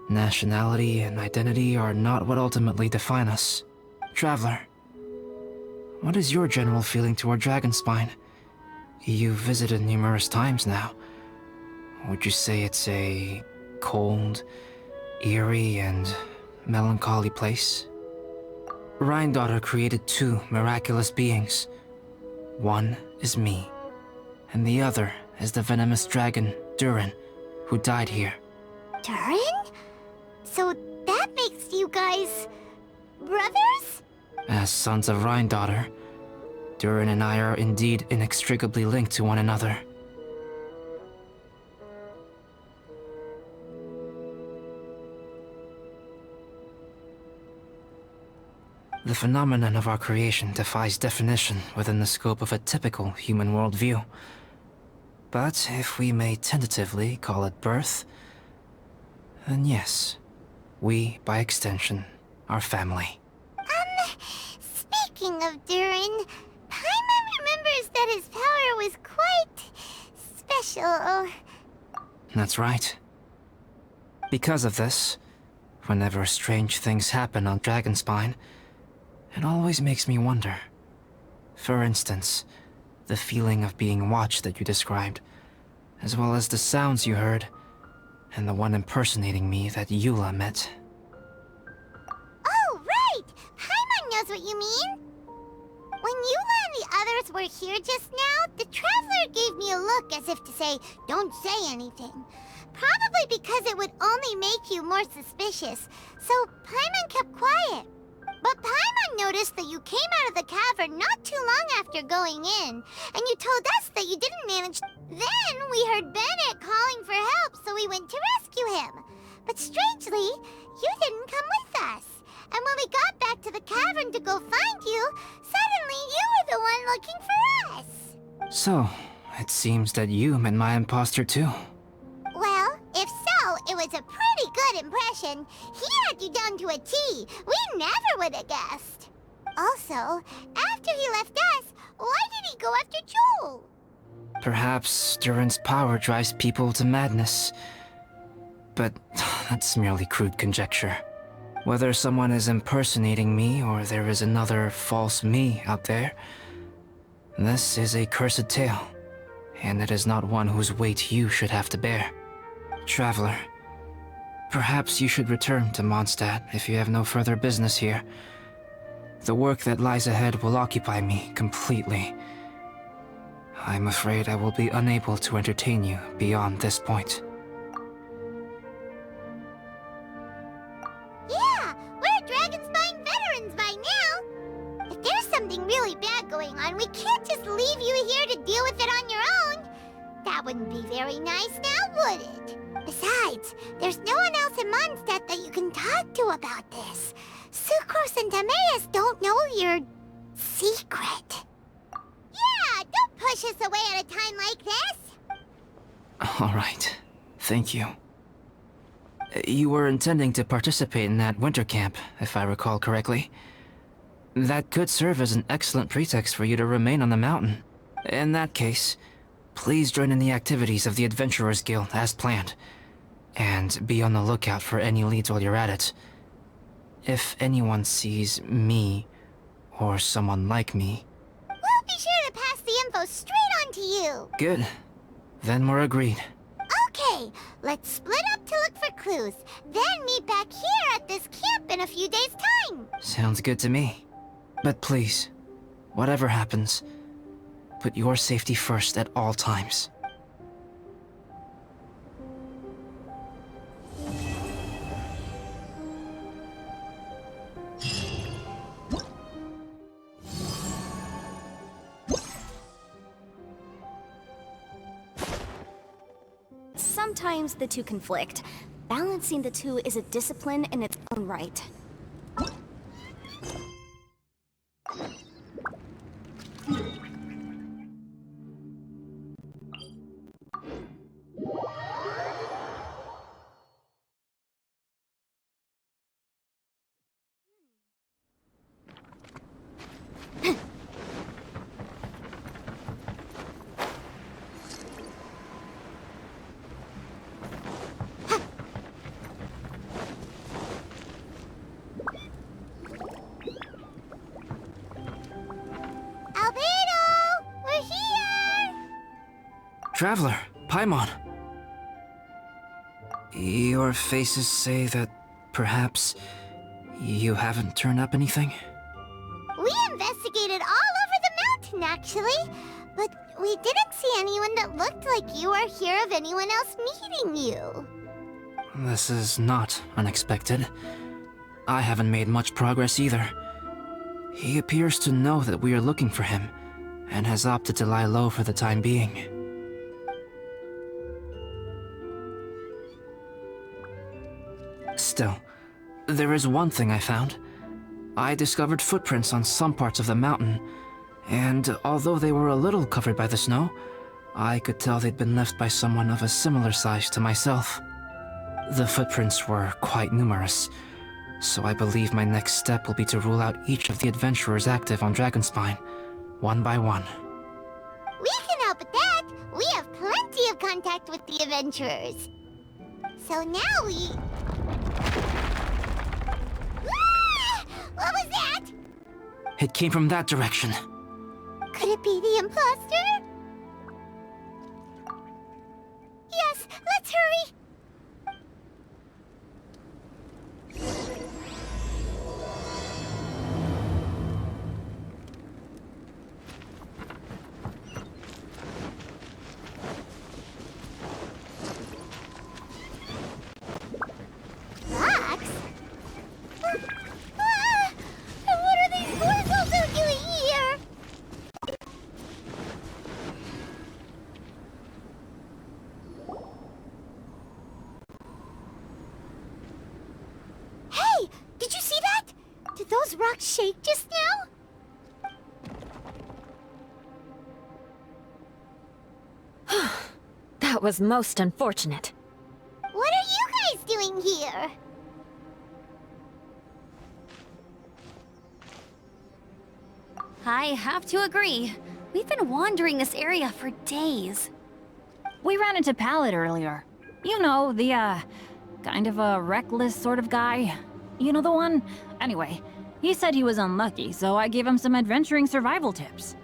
Nationality and identity are not what ultimately define us. Traveler, what is your general feeling toward Dragonspine? You've visited numerous times now. Would you say it's a cold, eerie, and melancholy place? Rhine-daughter created two miraculous beings. One is me, and the other is the venomous dragon, Durin, who died here. Durin? So that makes you guys... brothers? As sons of Rhine-daughter, Durin and I are indeed inextricably linked to one another. The phenomenon of our creation defies definition within the scope of a typical human worldview. But if we may tentatively call it birth, then yes, we, by extension, are family. Speaking of Durin, Paimon remembers that his power was quite... special. That's right. Because of this, whenever strange things happen on Dragonspine, it always makes me wonder. For instance, the feeling of being watched that you described, as well as the sounds you heard, and the one impersonating me that Eula met. Oh, right! Paimon knows what you mean! When Eula and the others were here just now, the Traveler gave me a look as if to say, don't say anything. Probably because it would only make you more suspicious, so Paimon kept quiet. But Paimon noticed that you came out of the cavern not too long after going in, and you told us that you didn't manage. Then we heard Bennett calling for help, so we went to rescue him. But strangely, you didn't come with us. And when we got back to the cavern to go find you, suddenly you were the one looking for us. So, it seems that you met my imposter too. Well, if so, it was a pretty good impression. He had you down to a T. We never would have guessed. Also, after he left us, why did he go after Joel? Perhaps Durin's power drives people to madness. But that's merely crude conjecture. Whether someone is impersonating me or there is another false me out there, this is a cursed tale, and it is not one whose weight you should have to bear. Traveler, perhaps you should return to Mondstadt if you have no further business here. The work that lies ahead will occupy me completely. I'm afraid I will be unable to entertain you beyond this point. Yeah, we're Dragonspine veterans by now. If there's something really bad going on, we can't just leave you here to deal with it on your own. That wouldn't be very nice now, would it? Besides, there's no one else in Mondstadt that you can talk to about this. Sucrose and Timaeus don't know your secret. Yeah, don't push us away at a time like this. All right. Thank you. You were intending to participate in that winter camp, if I recall correctly. That could serve as an excellent pretext for you to remain on the mountain. In that case, please join in the activities of the Adventurers Guild as planned. And be on the lookout for any leads while you're at it. If anyone sees me, or someone like me... We'll be sure to pass the info straight on to you. Good. Then we're agreed. Okay, let's split up to look for clues, then meet back here at this camp in a few days' time. Sounds good to me. But please, whatever happens, put your safety first at all times. Sometimes the two conflict. Balancing the two is a discipline in its own right. Albedo! We're here! Traveler, Paimon. Your faces say that perhaps you haven't turned up anything? We investigated all over the mountain, actually. But we didn't see anyone that looked like you or hear of anyone else meeting you. This is not unexpected. I haven't made much progress either. He appears to know that we are looking for him, and has opted to lie low for the time being. Still, there is one thing I found. I discovered footprints on some parts of the mountain, and although they were a little covered by the snow, I could tell they'd been left by someone of a similar size to myself. The footprints were quite numerous, so I believe my next step will be to rule out each of the adventurers active on Dragonspine, one by one. We can help with that. We have plenty of contact with the adventurers. So now we... Ah! What was that? It came from that direction. Could it be the imposter? Yes, let's hurry. Rocks? And what are these boys also doing here? Hey! Did you see that? Did those rocks shake just now? That was most unfortunate. What are you guys doing here? I have to agree. We've been wandering this area for days. We ran into Pallet earlier. You know, the, kind of a reckless sort of guy. You know the one? Anyway, he said he was unlucky, so I gave him some adventuring survival tips.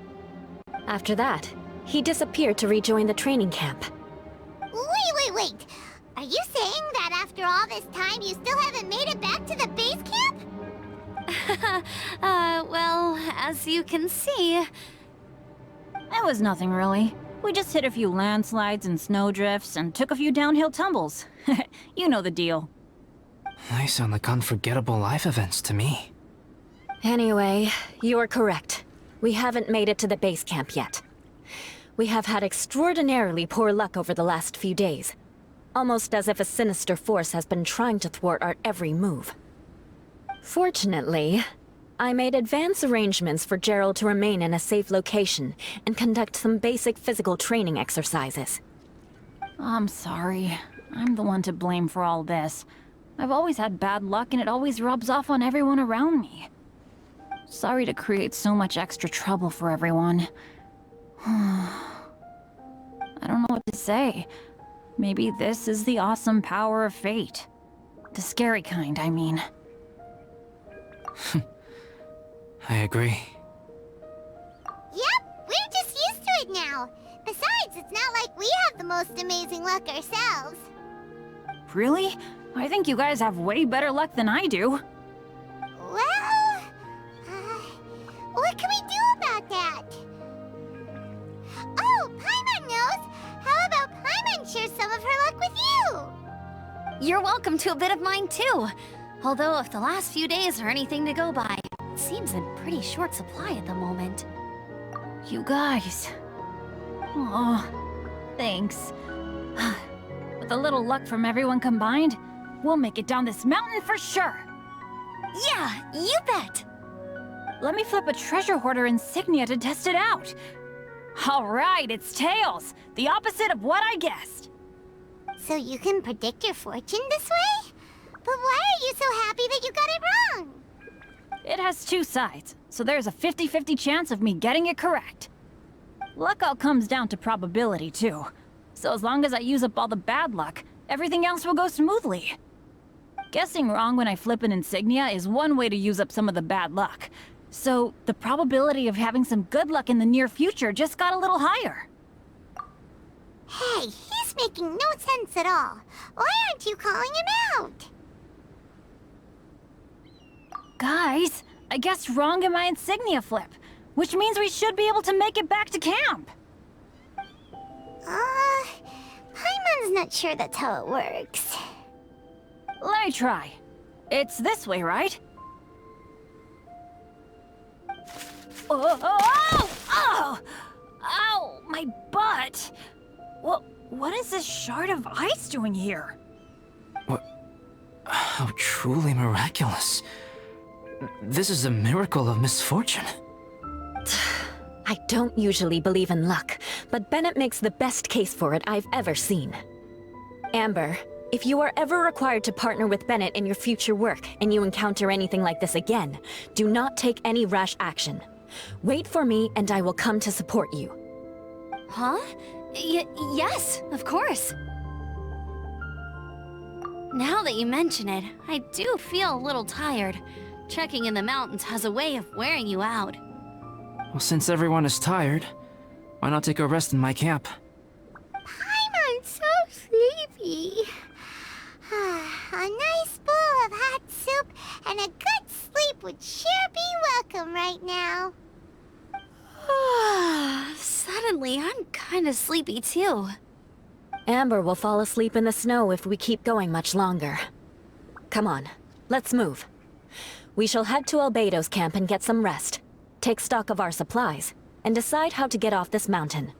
After that, he disappeared to rejoin the training camp. Wait. Are you saying that after all this time you still haven't made it back to the base camp? Well, as you can see... It was nothing really. We just hit a few landslides and snowdrifts and took a few downhill tumbles. You know the deal. They sound like unforgettable life events to me. Anyway, you're correct. We haven't made it to the base camp yet. We have had extraordinarily poor luck over the last few days. Almost as if a sinister force has been trying to thwart our every move. Fortunately, I made advance arrangements for Gerald to remain in a safe location and conduct some basic physical training exercises. I'm sorry. I'm the one to blame for all this. I've always had bad luck and it always rubs off on everyone around me. Sorry to create so much extra trouble for everyone. I don't know what to say. Maybe this is the awesome power of fate. The scary kind, I mean. I agree. Yep, we're just used to it now. Besides, it's not like we have the most amazing luck ourselves. Really? I think you guys have way better luck than I do. Well, what can we do about that? Oh, Paimon knows! How about Paimon share some of her luck with you? You're welcome to a bit of mine too. Although if the last few days are anything to go by, it seems in pretty short supply at the moment. You guys. Aw, thanks. With a little luck from everyone combined, we'll make it down this mountain for sure. Yeah, you bet! Let me flip a treasure hoarder insignia to test it out. All right, it's tails. The opposite of what I guessed. So you can predict your fortune this way? But why are you so happy that you got it wrong? It has two sides, so there's a 50-50 chance of me getting it correct. Luck all comes down to probability, too. So as long as I use up all the bad luck, everything else will go smoothly. Guessing wrong when I flip an insignia is one way to use up some of the bad luck. So the probability of having some good luck in the near future just got a little higher. Hey, he's making no sense at all. Why aren't you calling him out? Guys, I guessed wrong in my insignia flip, which means we should be able to make it back to camp. Paimon's not sure that's how it works. Let me try. It's this way, right? Oh! Ow, my butt! What is this shard of ice doing here? What? How truly miraculous. This is a miracle of misfortune. I don't usually believe in luck, but Bennett makes the best case for it I've ever seen. Amber, if you are ever required to partner with Bennett in your future work and you encounter anything like this again, do not take any rash action. Wait for me and I will come to support you. Huh? Yes, of course. Now that you mention it, I do feel a little tired. Trekking in the mountains has a way of wearing you out. Well, since everyone is tired, why not take a rest in my camp? Paimon's so sleepy. A nice bowl of hot soup and a good sleep would sure be welcome right now. Suddenly, I'm kinda sleepy too. Amber will fall asleep in the snow if we keep going much longer. Come on, let's move. We shall head to Albedo's camp and get some rest, take stock of our supplies, and decide how to get off this mountain.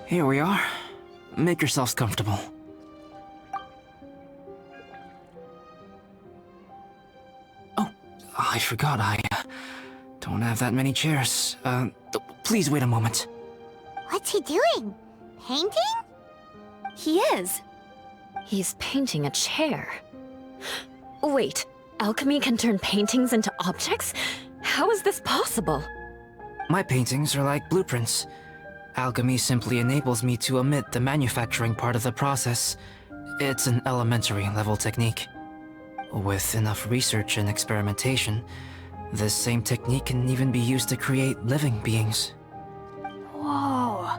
Here we are. Make yourselves comfortable. Oh, I forgot I don't have that many chairs. Please wait a moment. What's he doing? Painting? He is. He's painting a chair. Wait, alchemy can turn paintings into objects? How is this possible? My paintings are like blueprints. Alchemy simply enables me to omit the manufacturing part of the process. It's an elementary level technique. With enough research and experimentation, this same technique can even be used to create living beings. Whoa.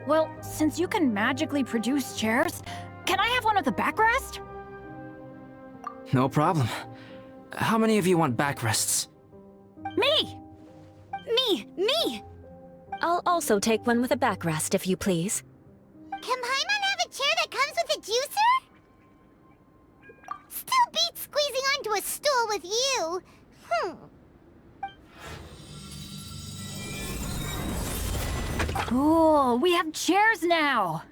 Well, since you can magically produce chairs, can I have one with a backrest? No problem. How many of you want backrests? Me! Me! I'll also take one with a backrest, if you please. Can Paimon have a chair that comes with a juicer? Still beats squeezing onto a stool with you. Cool, we have chairs now!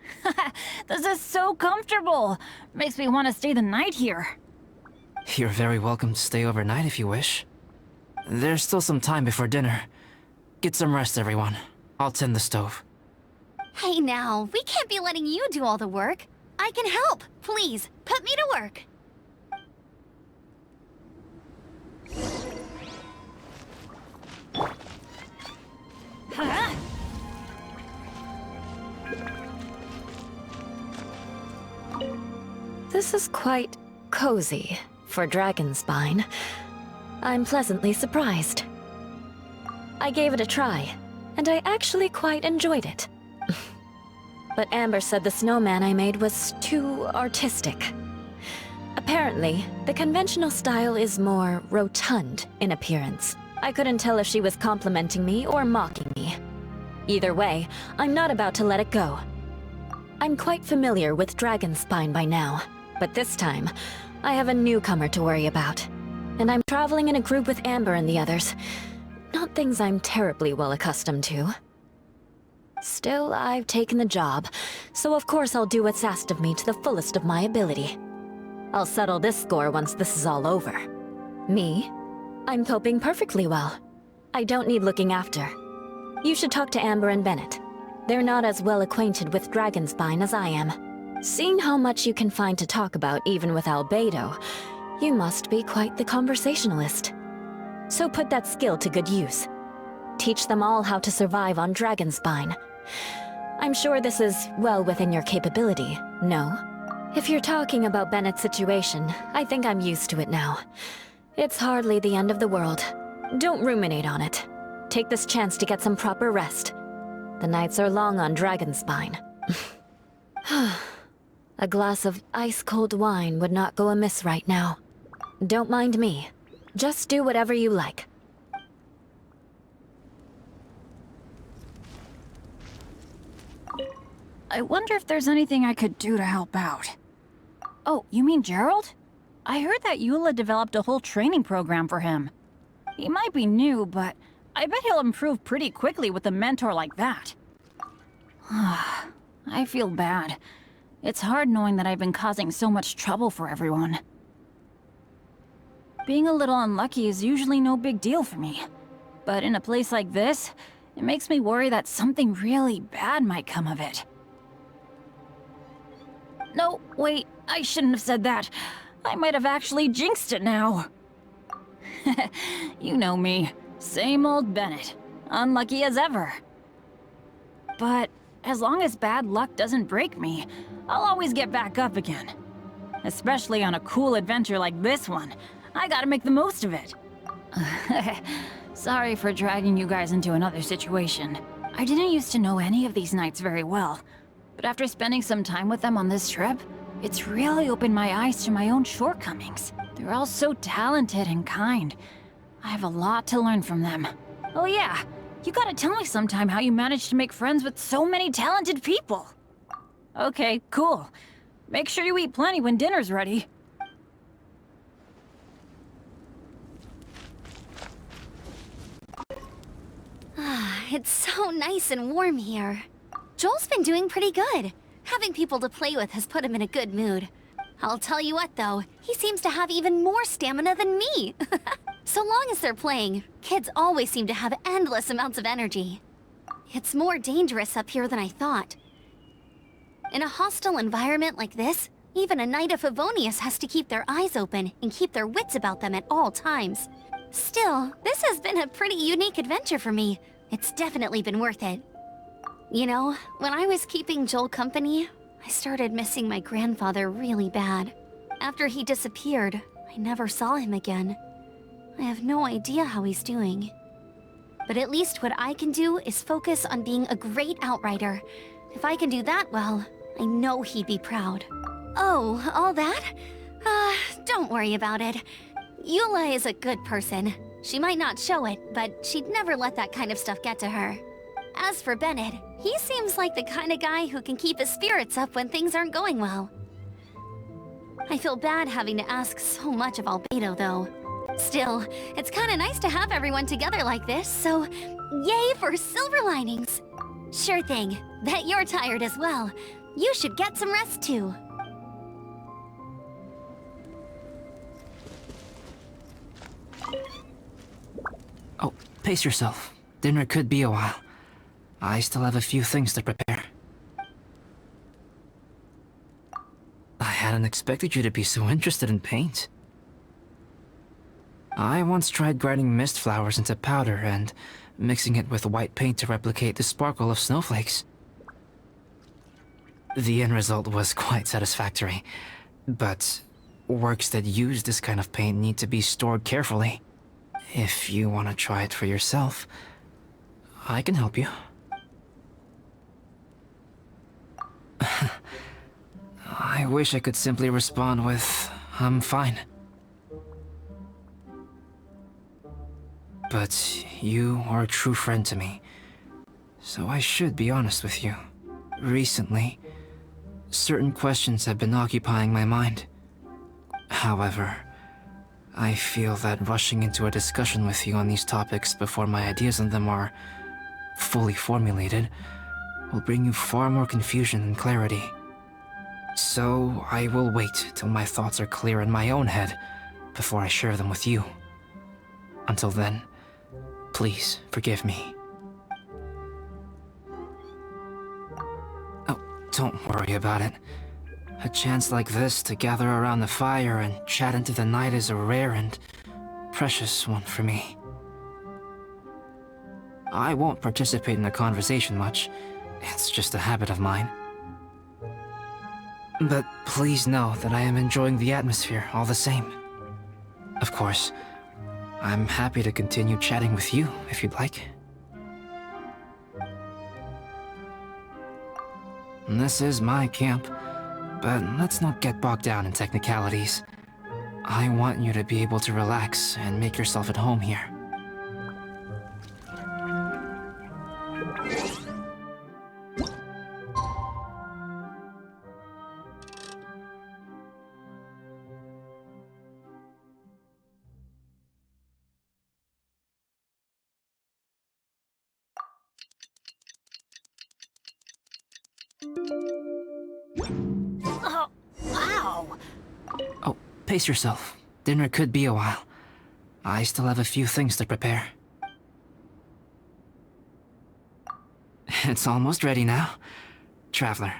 This is so comfortable! Makes me want to stay the night here. You're very welcome to stay overnight if you wish. There's still some time before dinner. Get some rest, everyone. I'll tend the stove. Hey now, we can't be letting you do all the work. I can help. Please, put me to work. Huh? This is quite cozy for Dragonspine. I'm pleasantly surprised. I gave it a try, and I actually quite enjoyed it. But Amber said the snowman I made was too artistic. Apparently, the conventional style is more rotund in appearance. I couldn't tell if she was complimenting me or mocking me. Either way, I'm not about to let it go. I'm quite familiar with Dragonspine by now, but this time, I have a newcomer to worry about. And I'm traveling in a group with Amber and the others. Not things I'm terribly well accustomed to. Still, I've taken the job, so of course I'll do what's asked of me to the fullest of my ability. I'll settle this score once this is all over. Me? I'm coping perfectly well. I don't need looking after. You should talk to Amber and Bennett. They're not as well acquainted with Dragonspine as I am. Seeing how much you can find to talk about even with Albedo, you must be quite the conversationalist. So put that skill to good use. Teach them all how to survive on Dragonspine. I'm sure this is well within your capability, no? If you're talking about Bennett's situation, I think I'm used to it now. It's hardly the end of the world. Don't ruminate on it. Take this chance to get some proper rest. The nights are long on Dragonspine. A glass of ice-cold wine would not go amiss right now. Don't mind me. Just do whatever you like. I wonder if there's anything I could do to help out. Oh, you mean Gerald? I heard that Eula developed a whole training program for him. He might be new, but I bet he'll improve pretty quickly with a mentor like that. I feel bad. It's hard knowing that I've been causing so much trouble for everyone. Being a little unlucky is usually no big deal for me. But in a place like this, it makes me worry that something really bad might come of it. No, wait, I shouldn't have said that. I might have actually jinxed it now. You know me. Same old Bennett. Unlucky as ever. But as long as bad luck doesn't break me, I'll always get back up again. Especially on a cool adventure like this one. I gotta make the most of it. Sorry for dragging you guys into another situation. I didn't used to know any of these knights very well. But after spending some time with them on this trip, it's really opened my eyes to my own shortcomings. They're all so talented and kind. I have a lot to learn from them. Oh yeah, you gotta tell me sometime how you managed to make friends with so many talented people. Okay, cool. Make sure you eat plenty when dinner's ready. It's so nice and warm here. Joel's been doing pretty good. Having people to play with has put him in a good mood. I'll tell you what though, he seems to have even more stamina than me. So long as they're playing, kids always seem to have endless amounts of energy. It's more dangerous up here than I thought. In a hostile environment like this, even a Knight of Favonius has to keep their eyes open and keep their wits about them at all times. Still, this has been a pretty unique adventure for me. It's definitely been worth it. You know, when I was keeping Joel company, I started missing my grandfather really bad. After he disappeared, I never saw him again. I have no idea how he's doing. But at least what I can do is focus on being a great outrider. If I can do that well, I know he'd be proud. Oh, all that? Don't worry about it. Eula is a good person. She might not show it, but she'd never let that kind of stuff get to her. As for Bennett, he seems like the kind of guy who can keep his spirits up when things aren't going well. I feel bad having to ask so much of Albedo, though. Still, it's kinda nice to have everyone together like this, so yay for silver linings! Sure thing. Bet you're tired as well. You should get some rest too. Oh, pace yourself. Dinner could be a while. I still have a few things to prepare. I hadn't expected you to be so interested in paint. I once tried grinding mist flowers into powder and mixing it with white paint to replicate the sparkle of snowflakes. The end result was quite satisfactory, but works that use this kind of paint need to be stored carefully. If you want to try it for yourself, I can help you. I wish I could simply respond with, I'm fine. But you are a true friend to me, so I should be honest with you. Recently, certain questions have been occupying my mind. However, I feel that rushing into a discussion with you on these topics before my ideas on them are fully formulated will bring you far more confusion than clarity. So I will wait till my thoughts are clear in my own head before I share them with you. Until then, please forgive me. Oh, don't worry about it. A chance like this to gather around the fire and chat into the night is a rare and precious one for me. I won't participate in the conversation much. It's just a habit of mine. But please know that I am enjoying the atmosphere all the same. Of course, I'm happy to continue chatting with you if you'd like. This is my camp, but let's not get bogged down in technicalities. I want you to be able to relax and make yourself at home here. Oh, wow! Oh, pace yourself. Dinner could be a while. I still have a few things to prepare. It's almost ready now. Traveler,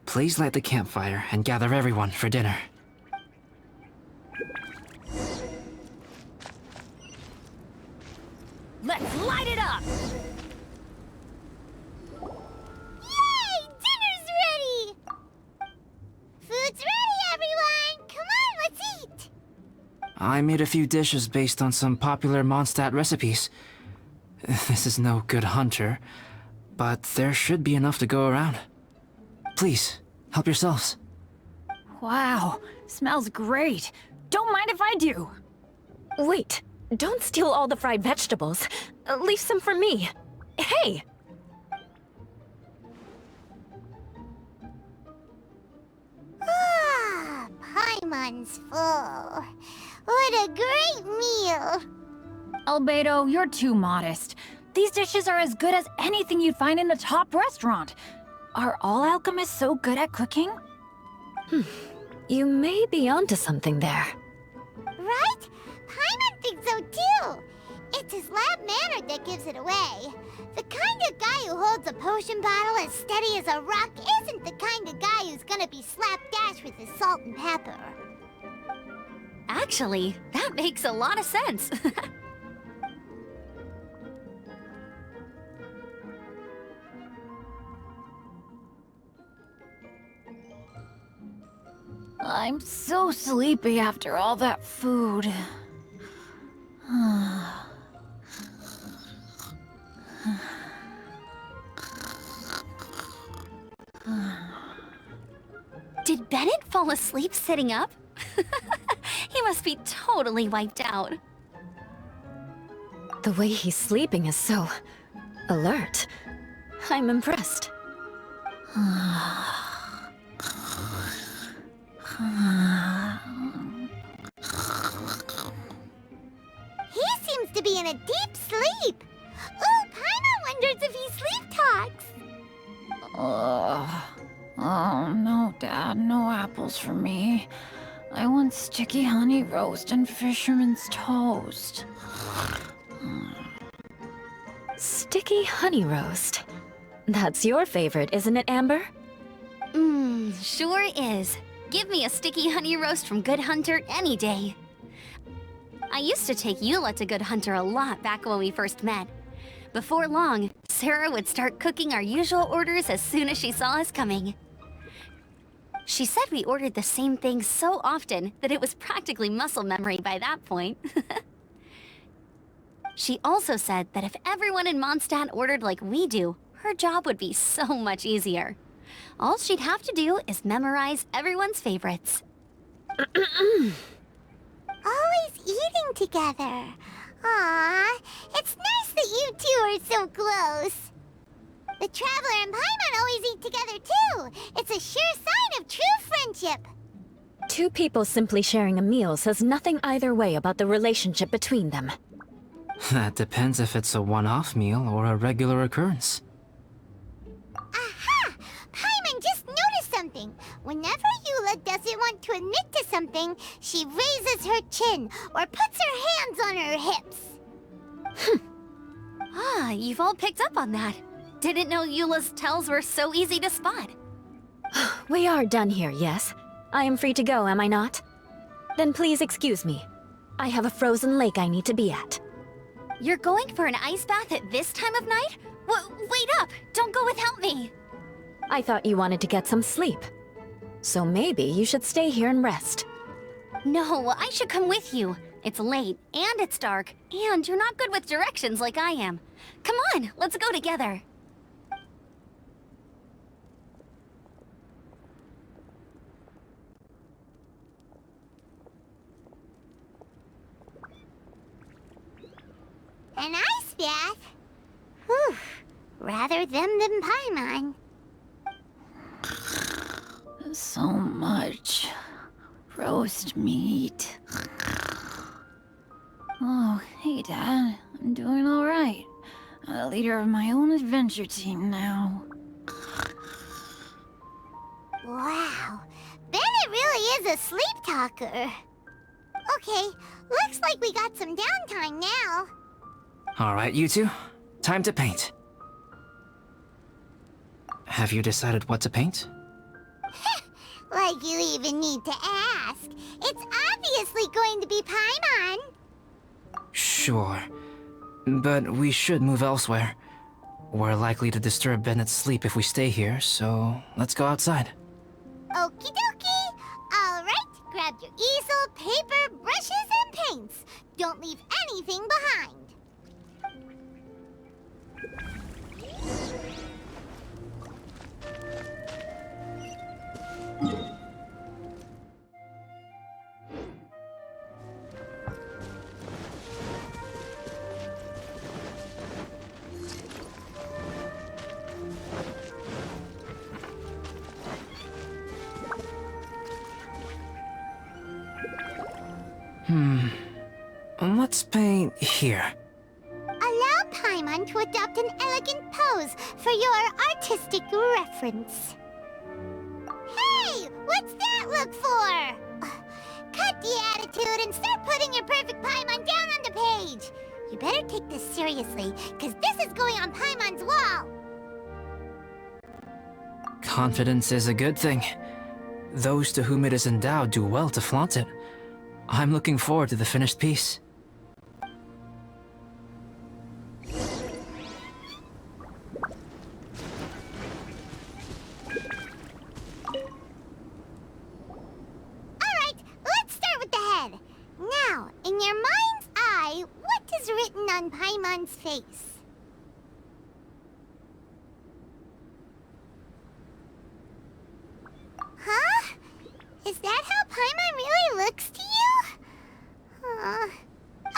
please light the campfire and gather everyone for dinner. Let's light it up! Yay! Dinner's ready! Food's ready, everyone! Come on, let's eat! I made a few dishes based on some popular Mondstadt recipes. This is no good hunter, but there should be enough to go around. Please, help yourselves. Wow, smells great. Don't mind if I do. Wait, don't steal all the fried vegetables. Leave some for me. Hey! Ah, Paimon's full. What a great meal! Albedo, you're too modest. These dishes are as good as anything you'd find in a top restaurant. Are all alchemists so good at cooking? You may be onto something there. Right? Paimon thinks so too. It's his lab manner that gives it away. The kind of guy who holds a potion bottle as steady as a rock isn't the kind of guy who's gonna be slapdash with his salt and pepper. Actually, that makes a lot of sense. I'm so sleepy after all that food. Did Bennett fall asleep sitting up? He must be totally wiped out. The way he's sleeping is so alert. I'm impressed. He seems to be in a deep sleep. Ooh, Paimon wonders if he sleep talks. Oh, no, Dad, no apples for me. I want sticky honey roast and fisherman's toast. Sticky honey roast. That's your favorite, isn't it, Amber? Sure is. Give me a sticky honey roast from Good Hunter any day. I used to take Eula to Good Hunter a lot back when we first met. Before long, Sarah would start cooking our usual orders as soon as she saw us coming. She said we ordered the same thing so often that it was practically muscle memory by that point. She also said that if everyone in Mondstadt ordered like we do, her job would be so much easier. All she'd have to do is memorize everyone's favorites. Always eating together. Aww, it's nice that you two are so close. The Traveler and Paimon always eat together too. It's a sure sign of true friendship. Two people simply sharing a meal says nothing either way about the relationship between them. That depends if it's a one-off meal or a regular occurrence. Aha! Paimon just noticed something. Whenever Eula doesn't want to admit to something, she raises her chin or puts her hands on her hips. Ah, you've all picked up on that. Didn't know Eula's tells were so easy to spot. We are done here, yes? I am free to go, am I not? Then please excuse me. I have a frozen lake I need to be at. You're going for an ice bath at this time of night? Wait up! Don't go without me! I thought you wanted to get some sleep. So maybe you should stay here and rest. No, I should come with you. It's late, and it's dark, and you're not good with directions like I am. Come on, let's go together. An ice bath? Whew. Rather them than Paimon. So much roast meat. Oh, hey, Dad. I'm doing all right. I'm the leader of my own adventure team now. Wow. Bennett really is a sleep talker. Okay, looks like we got some downtime now. Alright, you two. Time to paint. Have you decided what to paint? Like you even need to ask. It's obviously going to be Paimon. Sure. But we should move elsewhere. We're likely to disturb Bennett's sleep if we stay here, so let's go outside. Okie dokie. Alright, grab your easel, paper, brushes, and paints. Don't leave anything behind. Let's paint here. Allow Paimon to adopt an elegant pose for your artistic reference. Hey, what's that look for? Cut the attitude and start putting your perfect Paimon down on the page. You better take this seriously, because this is going on Paimon's wall. Confidence is a good thing. Those to whom it is endowed do well to flaunt it. I'm looking forward to the finished piece. Paimon's face. Huh? Is that how Paimon really looks to you?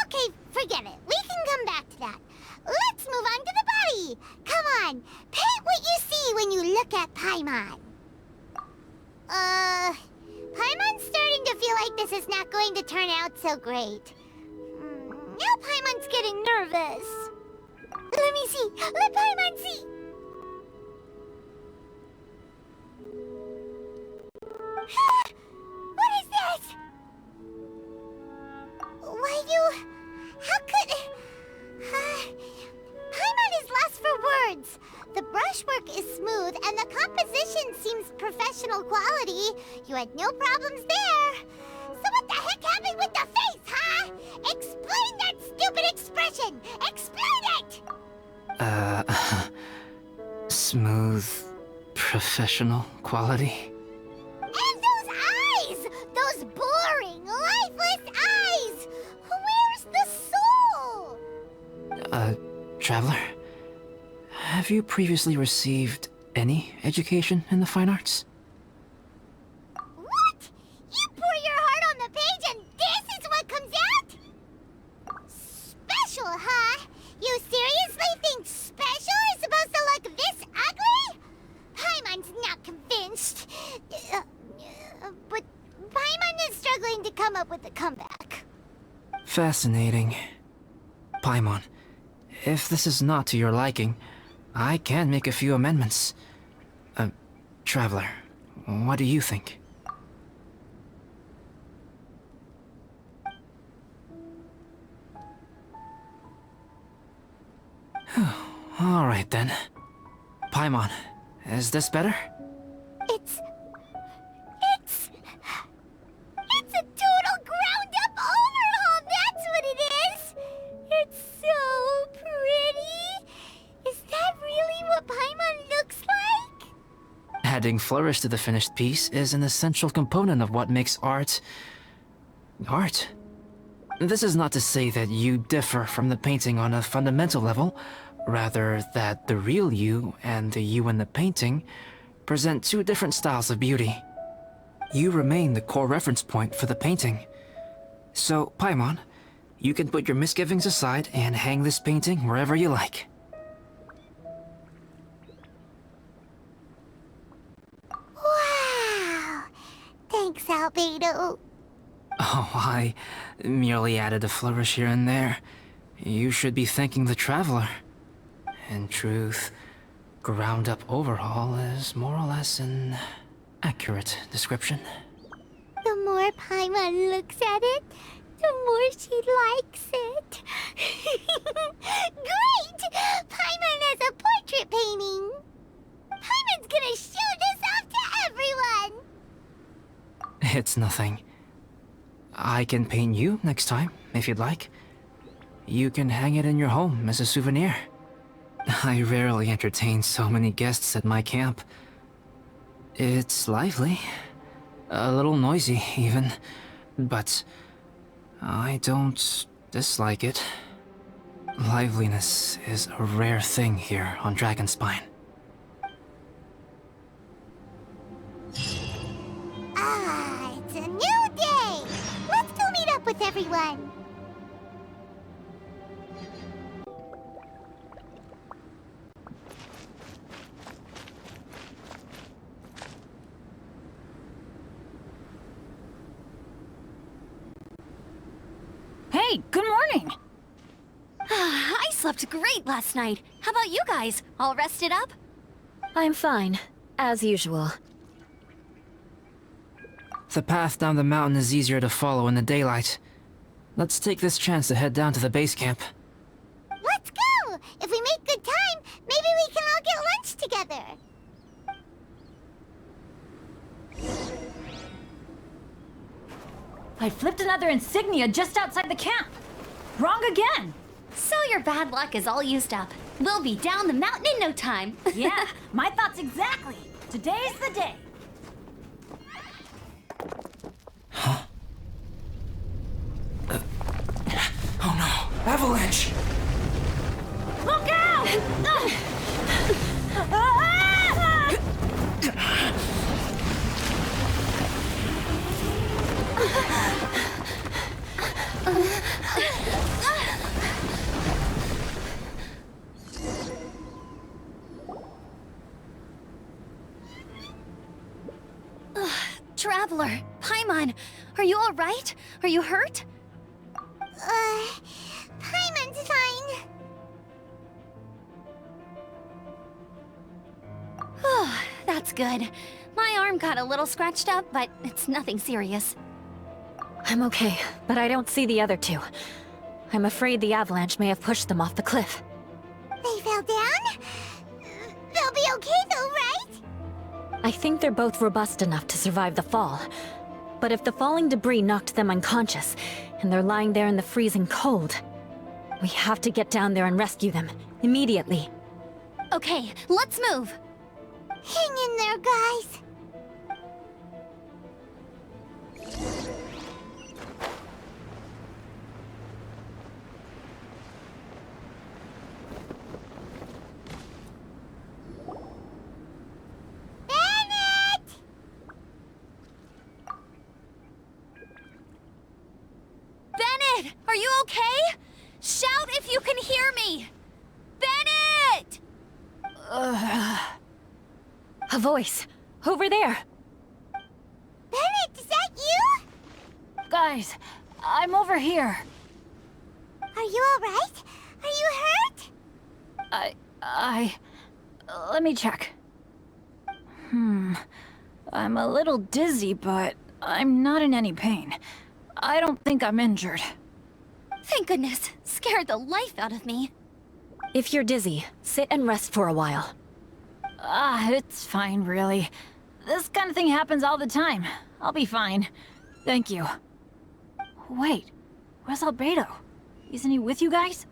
Okay, forget it. We can come back to that. Let's move on to the body. Come on, paint what you see when you look at Paimon. Paimon's starting to feel like this is not going to turn out so great. Now Paimon's getting nervous. Let me see. Let Paimon see. What is this? How could... Paimon is lost for words. The brushwork is smooth, and the composition seems professional quality. You had no problems there. So what the heck happened with the face, huh? Explain that stupid expression! Explain it! Smooth, professional quality? And those eyes! Those boring, lifeless eyes! Where's the soul? Traveler? Have you previously received any education in the fine arts? What? You pour your heart on the page and this is what comes out? Special, huh? You seriously think special is supposed to look this ugly? Paimon's not convinced. But Paimon is struggling to come up with a comeback. Fascinating. Paimon, if this is not to your liking, I can make a few amendments. Traveler, what do you think? All right then. Paimon, is this better? It's a total ground-up overhaul, that's what it is! It's so pretty! Is that really what Paimon looks like? Adding flourish to the finished piece is an essential component of what makes art... art. This is not to say that you differ from the painting on a fundamental level, rather that the real you and the you in the painting present two different styles of beauty. You remain the core reference point for the painting. So, Paimon, you can put your misgivings aside and hang this painting wherever you like. Wow! Thanks, Albedo. Oh, I merely added a flourish here and there. You should be thanking the Traveler. In truth, ground-up overhaul is more or less an accurate description. The more Paimon looks at it, the more she likes it. Great! Paimon has a portrait painting! Paimon's gonna show this off to everyone! It's nothing. I can paint you next time, if you'd like. You can hang it in your home as a souvenir. I rarely entertain so many guests at my camp. It's lively. A little noisy, even. But I don't dislike it. Liveliness is a rare thing here on Dragonspine. Ah, it's a new day! Let's go meet up with everyone! Hey, good morning! I slept great last night. How about you guys? All rested up? I'm fine, as usual. The path down the mountain is easier to follow in the daylight. Let's take this chance to head down to the base camp. Let's go! If we make good time, maybe we can all get lunch together. I flipped another insignia just outside the camp. Wrong again. So your bad luck is all used up. We'll be down the mountain in no time. Yeah, my thoughts exactly. Today's the day. Huh? Oh no, avalanche! Traveler, Paimon, are you alright? Are you hurt? Paimon's fine. That's good. My arm got a little scratched up, but it's nothing serious. I'm okay, but I don't see the other two. I'm afraid the avalanche may have pushed them off the cliff. They fell down? They'll be okay though, right? I think they're both robust enough to survive the fall. But if the falling debris knocked them unconscious, and they're lying there in the freezing cold, we have to get down there and rescue them, immediately. Okay, let's move! Hang in there, guys. Bennett! Are you okay? Shout if you can hear me! Bennett! A voice! Over there! Bennett, is that you? Guys, I'm over here. Are you alright? Are you hurt? Let me check. I'm a little dizzy, but I'm not in any pain. I don't think I'm injured. Thank goodness. Scared the life out of me. If you're dizzy, sit and rest for a while. It's fine, really. This kind of thing happens all the time. I'll be fine. Thank you. Wait, where's Albedo? Isn't he with you guys?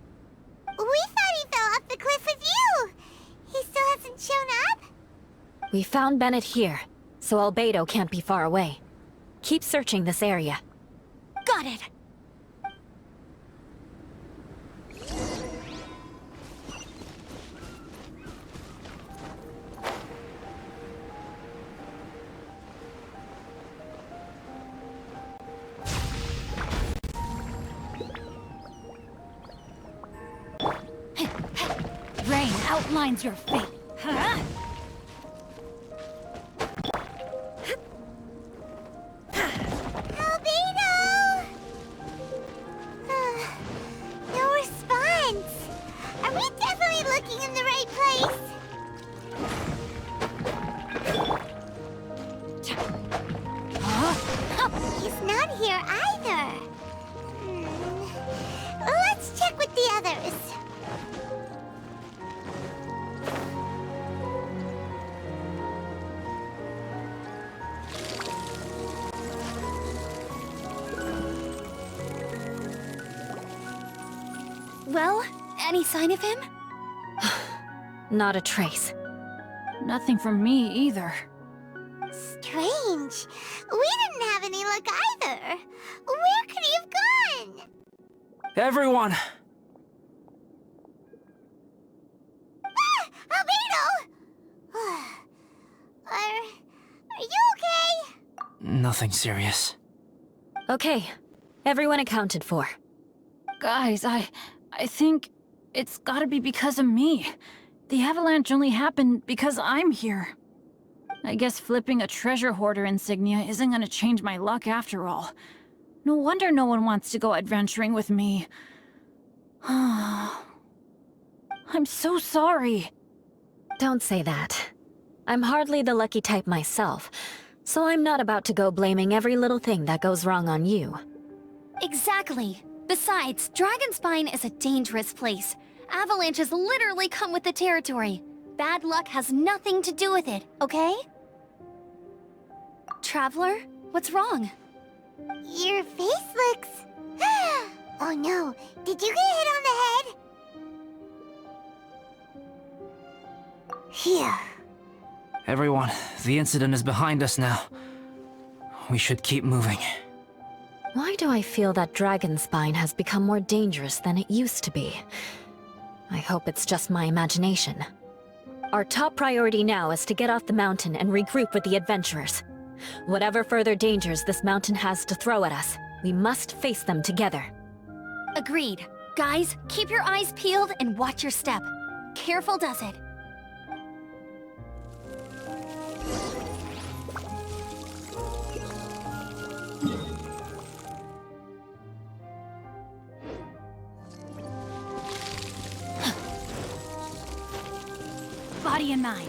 We thought he fell off the cliff with you. He still hasn't shown up? We found Bennett here, so Albedo can't be far away. Keep searching this area. Got it! Rain outlines your fate. Huh? Albedo! No response. Are we definitely looking in the right place? He's not here either. Let's check with the others. Well, any sign of him? Not a trace. Nothing from me either. Strange. We didn't have any luck either. Where could he have gone? Everyone! Albedo! Are you okay? Nothing serious. Okay, everyone accounted for. Guys, I think it's gotta be because of me. The avalanche only happened because I'm here. I guess flipping a treasure hoarder insignia isn't gonna change my luck after all. No wonder no one wants to go adventuring with me. I'm so sorry. Don't say that. I'm hardly the lucky type myself, so I'm not about to go blaming every little thing that goes wrong on you. Exactly. Besides, Dragonspine is a dangerous place. Avalanches literally come with the territory. Bad luck has nothing to do with it, okay? Traveler, what's wrong? Your face looks... Oh no, did you get hit on the head? Phew. Everyone, the incident is behind us now. We should keep moving. Why do I feel that Dragonspine has become more dangerous than it used to be? I hope it's just my imagination. Our top priority now is to get off the mountain and regroup with the adventurers. Whatever further dangers this mountain has to throw at us, we must face them together. Agreed. Guys, keep your eyes peeled and watch your step. Careful does it. Body and mind.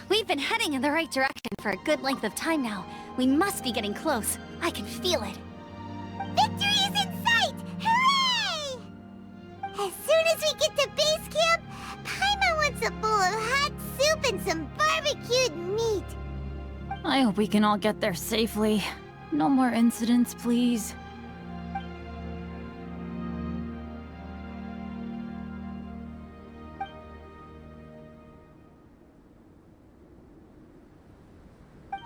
We've been heading in the right direction for a good length of time now. We must be getting close. I can feel it. Victory is in sight! Hooray! As soon as we get to base camp, Paimon wants a bowl of hot soup and some barbecued meat. I hope we can all get there safely. No more incidents, please.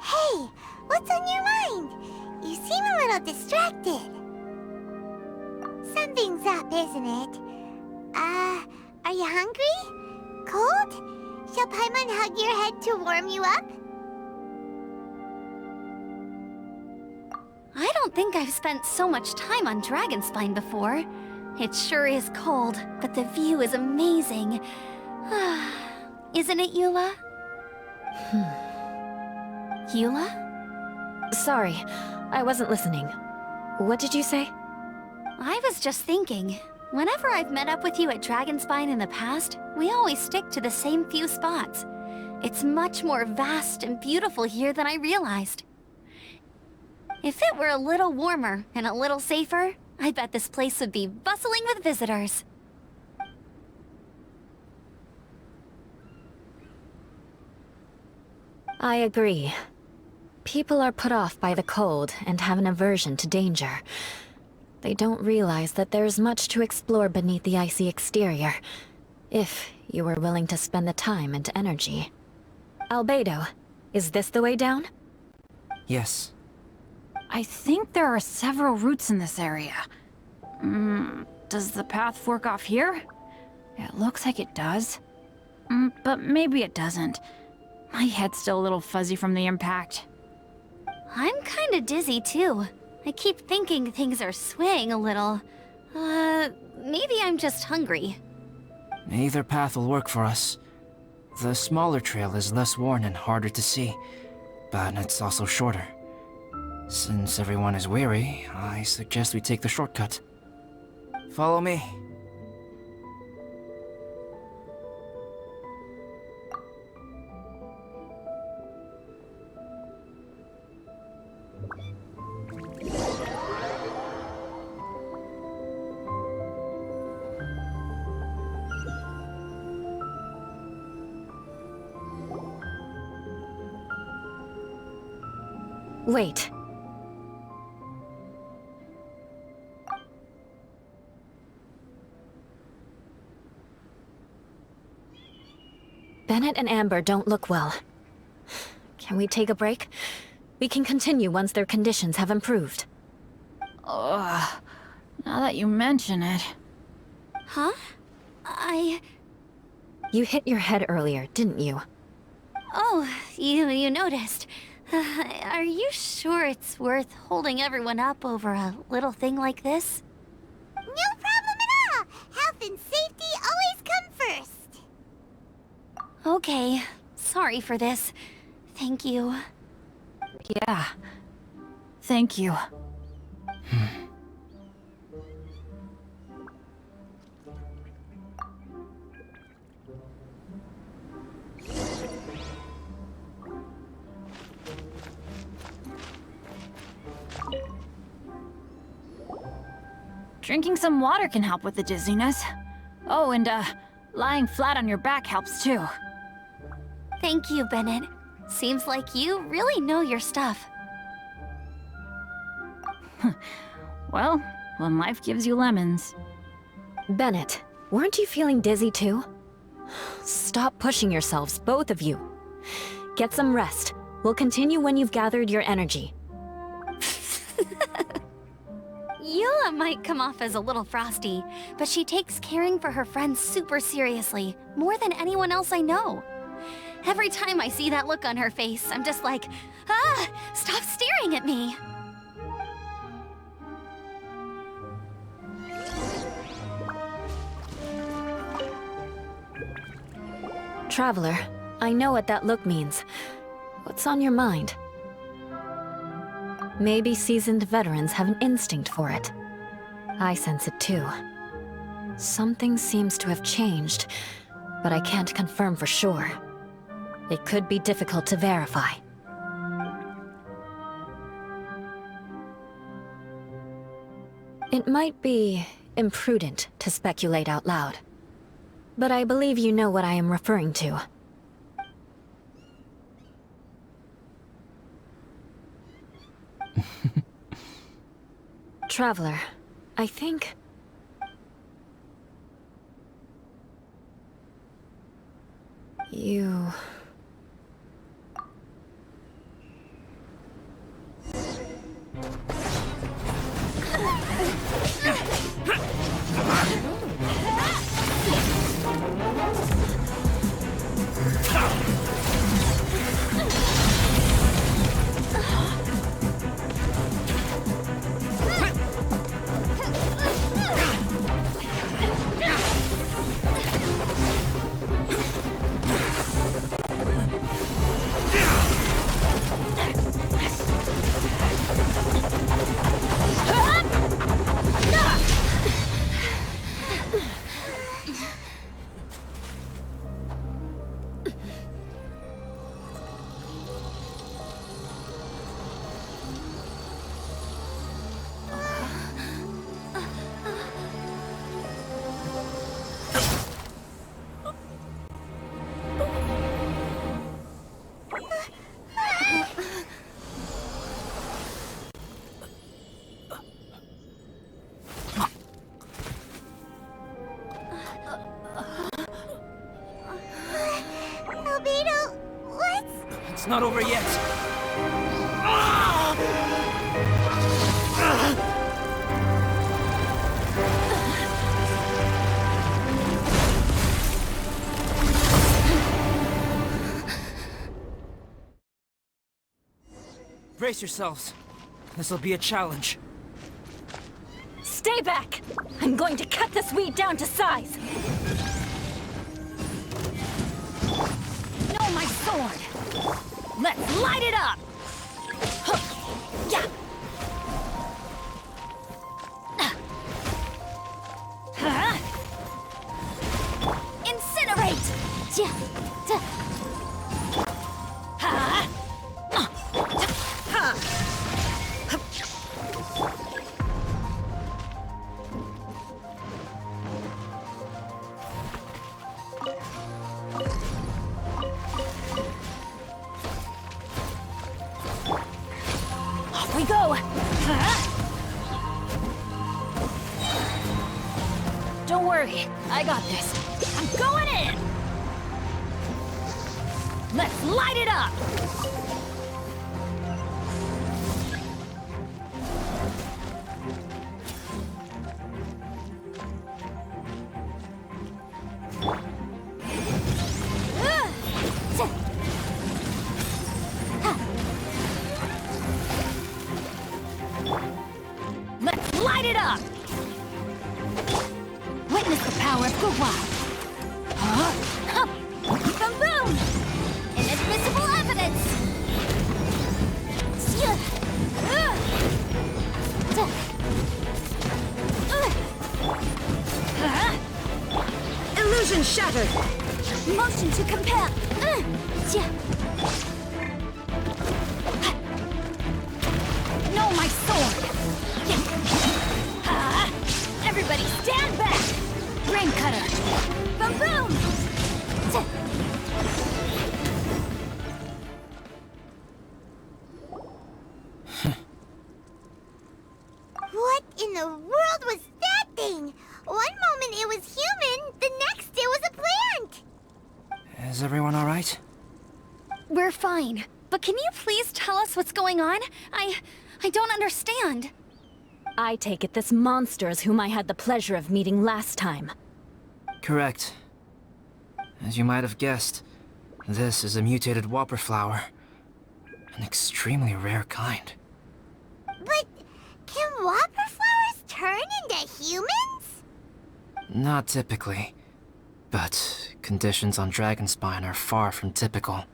Hey, what's on your mind? You seem a little distracted. Something's up, isn't it? Are you hungry? Cold? Shall Paimon hug your head to warm you up? I don't think I've spent so much time on Dragonspine before. It sure is cold, but the view is amazing. Isn't it, Eula? Eula? Sorry, I wasn't listening. What did you say? I was just thinking, whenever I've met up with you at Dragonspine in the past, we always stick to the same few spots. It's much more vast and beautiful here than I realized. If it were a little warmer and a little safer, I bet this place would be bustling with visitors. I agree. People are put off by the cold and have an aversion to danger. They don't realize that there's much to explore beneath the icy exterior, if you were willing to spend the time and energy. Albedo, is this the way down? Yes. I think there are several routes in this area. Does the path fork off here? It looks like it does. But maybe it doesn't. My head's still a little fuzzy from the impact. I'm kinda dizzy too. I keep thinking things are swaying a little. Maybe I'm just hungry. Either path will work for us. The smaller trail is less worn and harder to see, but it's also shorter. Since everyone is weary, I suggest we take the shortcut. Follow me. Wait. Bennett and Amber don't look well. Can we take a break? We can continue once their conditions have improved. Ugh. Now that you mention it. Huh? You hit your head earlier, didn't you? Oh, you noticed. Are you sure it's worth holding everyone up over a little thing like this? No problem at all! Health and safety always come first! Okay, sorry for this. Thank you. Yeah. Thank you. Drinking some water can help with the dizziness. Oh, and lying flat on your back helps too. Thank you, Bennett. Seems like you really know your stuff. Well, when life gives you lemons. Bennett, weren't you feeling dizzy too? Stop pushing yourselves, both of you. Get some rest. We'll continue when you've gathered your energy. Eula might come off as a little frosty, but she takes caring for her friends super seriously, more than anyone else I know. Every time I see that look on her face, I'm just like, ah, stop staring at me. Traveler, I know what that look means. What's on your mind? Maybe seasoned veterans have an instinct for it. I sense it too. Something seems to have changed, but I can't confirm for sure. It could be difficult to verify. It might be imprudent to speculate out loud, but I believe you know what I am referring to. Traveler, I think... you... Albedo, what's... It's not over yet. Brace yourselves. This'll be a challenge. Stay back! I'm going to cut this weed down to size! No, my sword! Let's light it up! Huh. Yeah! Huh? Incinerate! Yeah! Ha! Off we go! Don't worry, I got this. I'm going in! Let's light it up! Let's light it up! Witness the power of Gugwa! Huh? Boom boom! Inadmissible evidence! Illusion shattered! Motion to compel! No, my sword! Everybody stand back! Rain cutter! Boom boom! What in the world was that thing? One moment it was human, the next it was a plant! fine. But can you please tell us what's going on? I don't understand. I take it this monster is whom I had the pleasure of meeting last time. Correct. As you might have guessed, this is a mutated whopper flower. An extremely rare kind. But can whopper flowers turn into humans? Not typically. But conditions on Dragonspine are far from typical.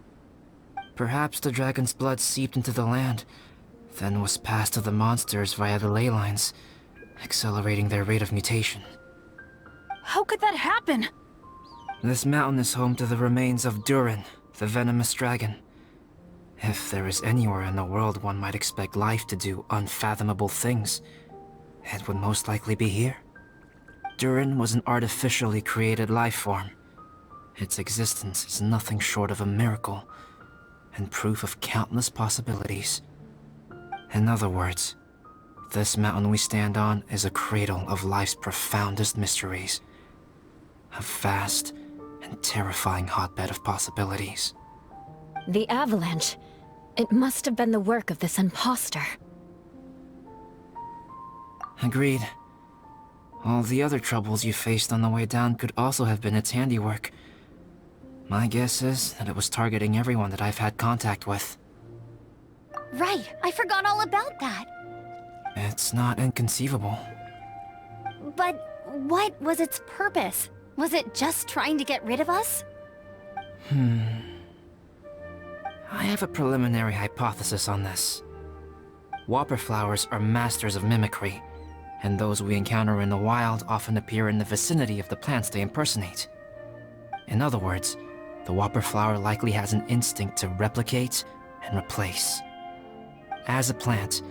Perhaps the dragon's blood seeped into the land, then was passed to the monsters via the ley lines, accelerating their rate of mutation. How could that happen? This mountain is home to the remains of Durin, the venomous dragon. If there is anywhere in the world one might expect life to do unfathomable things, it would most likely be here. Durin was an artificially created life form. Its existence is nothing short of a miracle, and proof of countless possibilities. In other words, this mountain we stand on is a cradle of life's profoundest mysteries. A vast and terrifying hotbed of possibilities. The avalanche. It must have been the work of this imposter. Agreed. All the other troubles you faced on the way down could also have been its handiwork. My guess is that it was targeting everyone that I've had contact with. Right, I forgot all about that. It's not inconceivable. But what was its purpose? Was it just trying to get rid of us? I have a preliminary hypothesis on this. Whopper flowers are masters of mimicry, and those we encounter in the wild often appear in the vicinity of the plants they impersonate. In other words, the whopper flower likely has an instinct to replicate and replace. As a plant,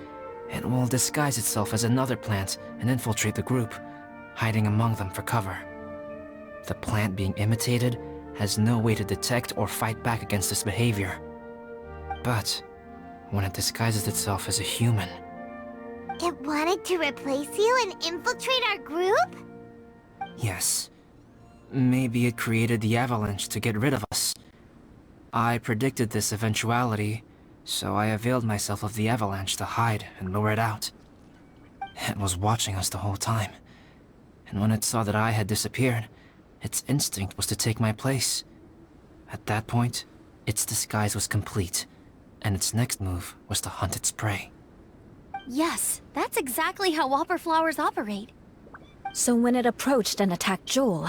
it will disguise itself as another plant and infiltrate the group, hiding among them for cover. The plant being imitated has no way to detect or fight back against this behavior. But when it disguises itself as a human... It wanted to replace you and infiltrate our group? Yes. Maybe it created the avalanche to get rid of us. I predicted this eventuality, so I availed myself of the avalanche to hide and lure it out. It was watching us the whole time, and when it saw that I had disappeared, its instinct was to take my place. At that point, its disguise was complete, and its next move was to hunt its prey. Yes, that's exactly how whopper flowers operate. So when it approached and attacked Joel,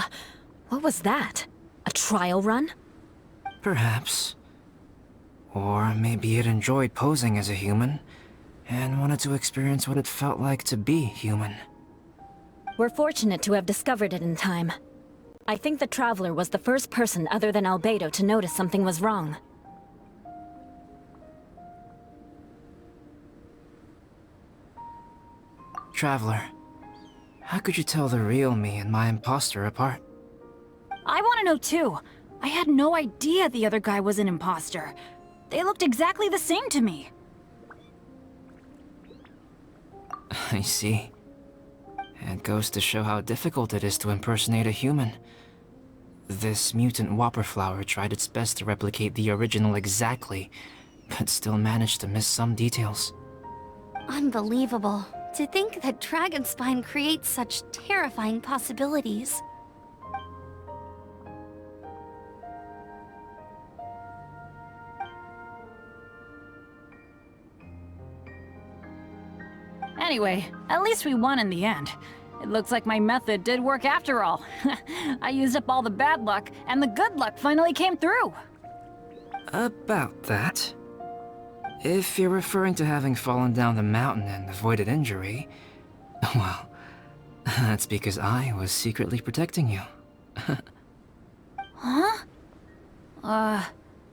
what was that? A trial run? Perhaps. Or maybe it enjoyed posing as a human, and wanted to experience what it felt like to be human. We're fortunate to have discovered it in time. I think the Traveler was the first person other than Albedo to notice something was wrong. Traveler, how could you tell the real me and my imposter apart? I want to know too. I had no idea the other guy was an imposter. They looked exactly the same to me. I see. It goes to show how difficult it is to impersonate a human. This mutant whopper flower tried its best to replicate the original exactly, but still managed to miss some details. Unbelievable. To think that Dragonspine creates such terrifying possibilities. Anyway, at least we won in the end. It looks like my method did work after all. I used up all the bad luck, and the good luck finally came through. About that. If you're referring to having fallen down the mountain and avoided injury, well, that's because I was secretly protecting you. Huh?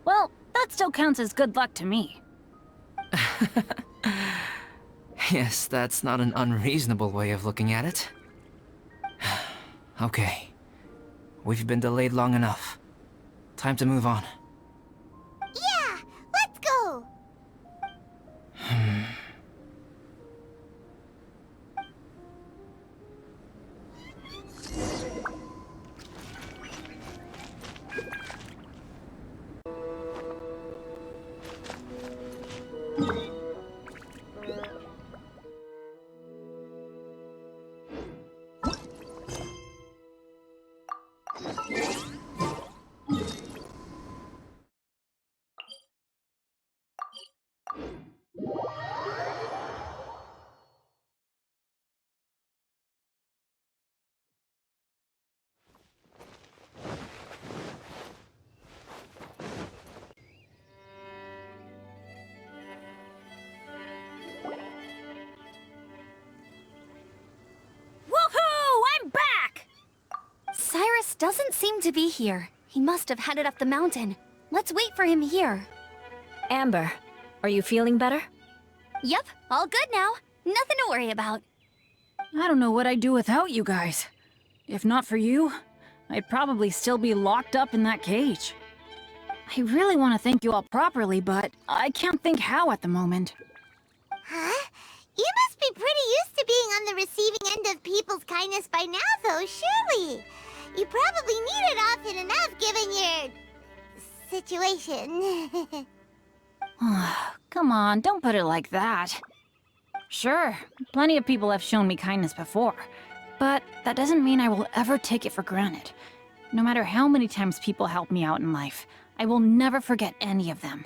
Well, that still counts as good luck to me. Yes, that's not an unreasonable way of looking at it. Okay. We've been delayed long enough. Time to move on. Yeah, let's go! doesn't seem to be here. He must have headed up the mountain. Let's wait for him here. Amber, are you feeling better? Yep, all good now. Nothing to worry about. I don't know what I'd do without you guys. If not for you, I'd probably still be locked up in that cage. I really want to thank you all properly, but I can't think how at the moment. Huh? You must be pretty used to being on the receiving end of people's kindness by now, though, surely. You probably need it often enough, given your... situation. Come on, don't put it like that. Sure, plenty of people have shown me kindness before, but that doesn't mean I will ever take it for granted. No matter how many times people help me out in life, I will never forget any of them.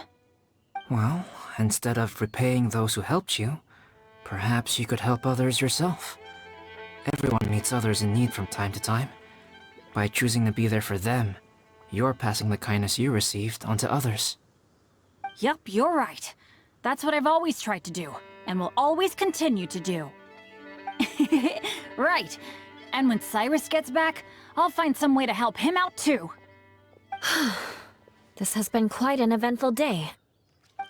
Well, instead of repaying those who helped you, perhaps you could help others yourself. Everyone meets others in need from time to time. By choosing to be there for them, you're passing the kindness you received onto others. Yep, you're right. That's what I've always tried to do, and will always continue to do. Right. And when Cyrus gets back, I'll find some way to help him out too. This has been quite an eventful day.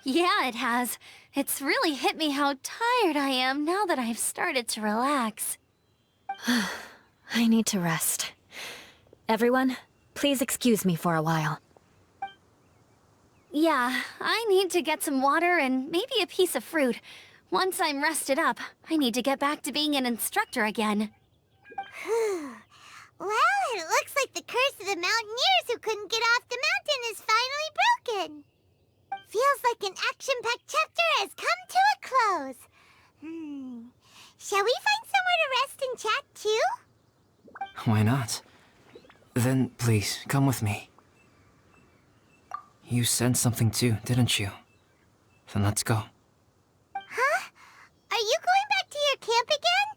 Yeah, it has. It's really hit me how tired I am now that I've started to relax. I need to rest. Everyone, please excuse me for a while. Yeah, I need to get some water and maybe a piece of fruit. Once I'm rested up, I need to get back to being an instructor again. Well, it looks like the curse of the mountaineers who couldn't get off the mountain is finally broken. Feels like an action-packed chapter has come to a close. Shall we find somewhere to rest and chat too? Why not? Then please, come with me. You sensed something too, didn't you? Then let's go. Huh? Are you going back to your camp again?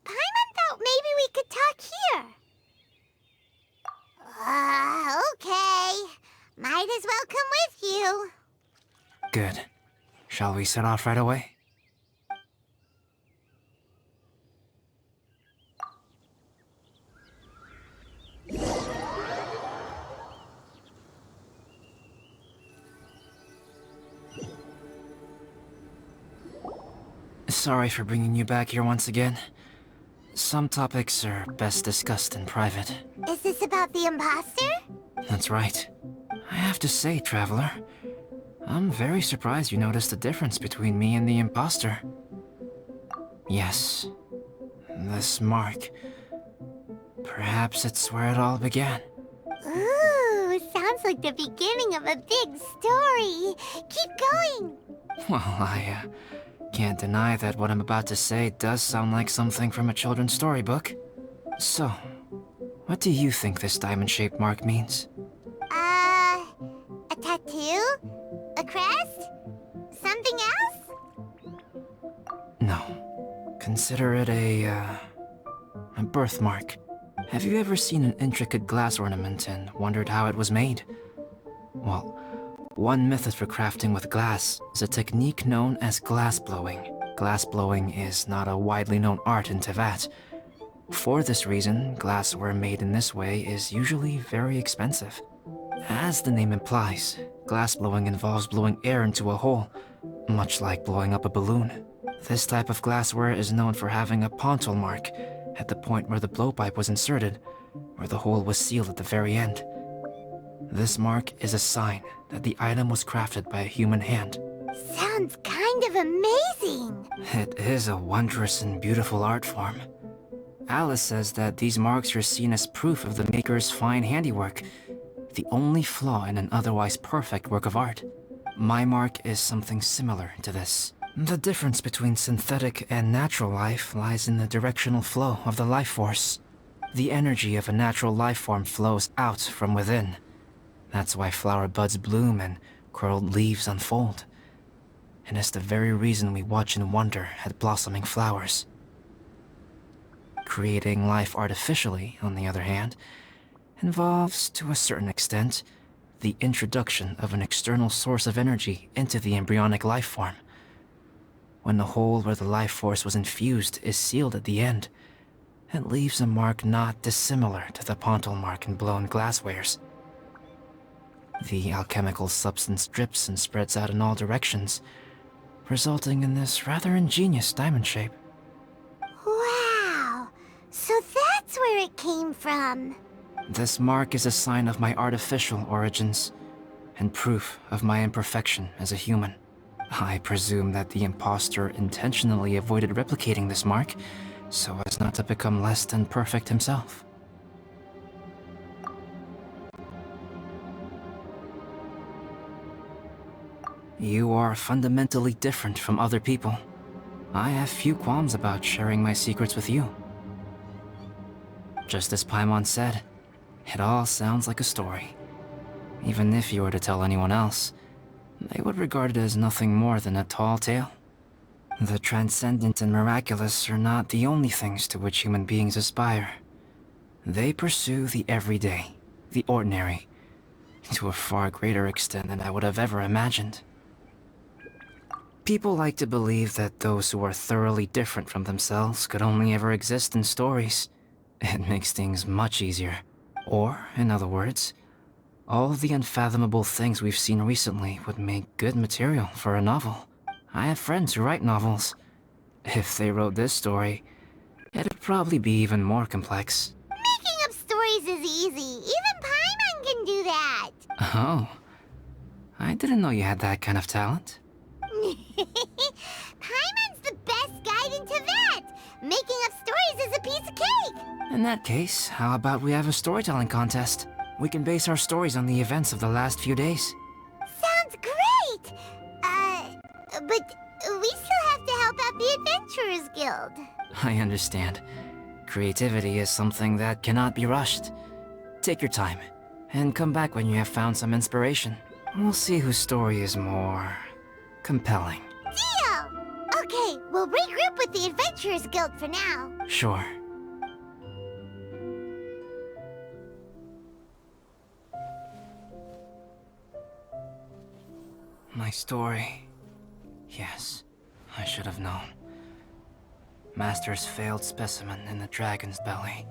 Paimon thought maybe we could talk here. Okay. Might as well come with you. Good. Shall we set off right away? Sorry for bringing you back here once again. Some topics are best discussed in private. Is this about the imposter? That's right. I have to say, Traveler, I'm very surprised you noticed the difference between me and the imposter. Yes, this mark. Perhaps it's where it all began. Ooh, sounds like the beginning of a big story. Keep going. Well, I can't deny that what I'm about to say does sound like something from a children's storybook. So, what do you think this diamond-shaped mark means? A tattoo? A crest? Something else? No. Consider it a birthmark. Have you ever seen an intricate glass ornament and wondered how it was made? Well, one method for crafting with glass is a technique known as glass blowing. Glass blowing is not a widely known art in Teyvat. For this reason, glassware made in this way is usually very expensive. As the name implies, glass blowing involves blowing air into a hole, much like blowing up a balloon. This type of glassware is known for having a pontil mark at the point where the blowpipe was inserted, where the hole was sealed at the very end. This mark is a sign that the item was crafted by a human hand. Sounds kind of amazing. It is a wondrous and beautiful art form. Alice says that these marks are seen as proof of the maker's fine handiwork, the only flaw in an otherwise perfect work of art. My mark is something similar to this. The difference between synthetic and natural life lies in the directional flow of the life force. The energy of a natural life form flows out from within. That's why flower buds bloom and curled leaves unfold. And it's the very reason we watch and wonder at blossoming flowers. Creating life artificially, on the other hand, involves, to a certain extent, the introduction of an external source of energy into the embryonic life form. When the hole where the life force was infused is sealed at the end, It leaves a mark not dissimilar to the pontal mark in blown glasswares. The alchemical substance drips and spreads out in all directions, resulting in this rather ingenious diamond shape. Wow! So that's where it came from. This mark is a sign of my artificial origins, and proof of my imperfection as a human. I presume that the impostor intentionally avoided replicating this mark, so as not to become less than perfect himself. You are fundamentally different from other people. I have few qualms about sharing my secrets with you. Just as Paimon said, it all sounds like a story. Even if you were to tell anyone else, they would regard it as nothing more than a tall tale. The transcendent and miraculous are not the only things to which human beings aspire. They pursue the everyday, the ordinary, to a far greater extent than I would have ever imagined. People like to believe that those who are thoroughly different from themselves could only ever exist in stories. It makes things much easier. Or, in other words, all of the unfathomable things we've seen recently would make good material for a novel. I have friends who write novels. If they wrote this story, it'd probably be even more complex. Making up stories is easy. Even Paimon can do that. Oh. I didn't know you had that kind of talent. Paimon's the best guide into that. Making up stories is a piece of cake. In that case, how about we have a storytelling contest? We can base our stories on the events of the last few days. Sounds great! But we still have to help out the Adventurers Guild. I understand. Creativity is something that cannot be rushed. Take your time, and come back when you have found some inspiration. We'll see whose story is more compelling. Deal! Okay, we'll regroup with the Adventurers Guild for now. Sure. My story. Yes, I should have known. Master's failed specimen in the dragon's belly.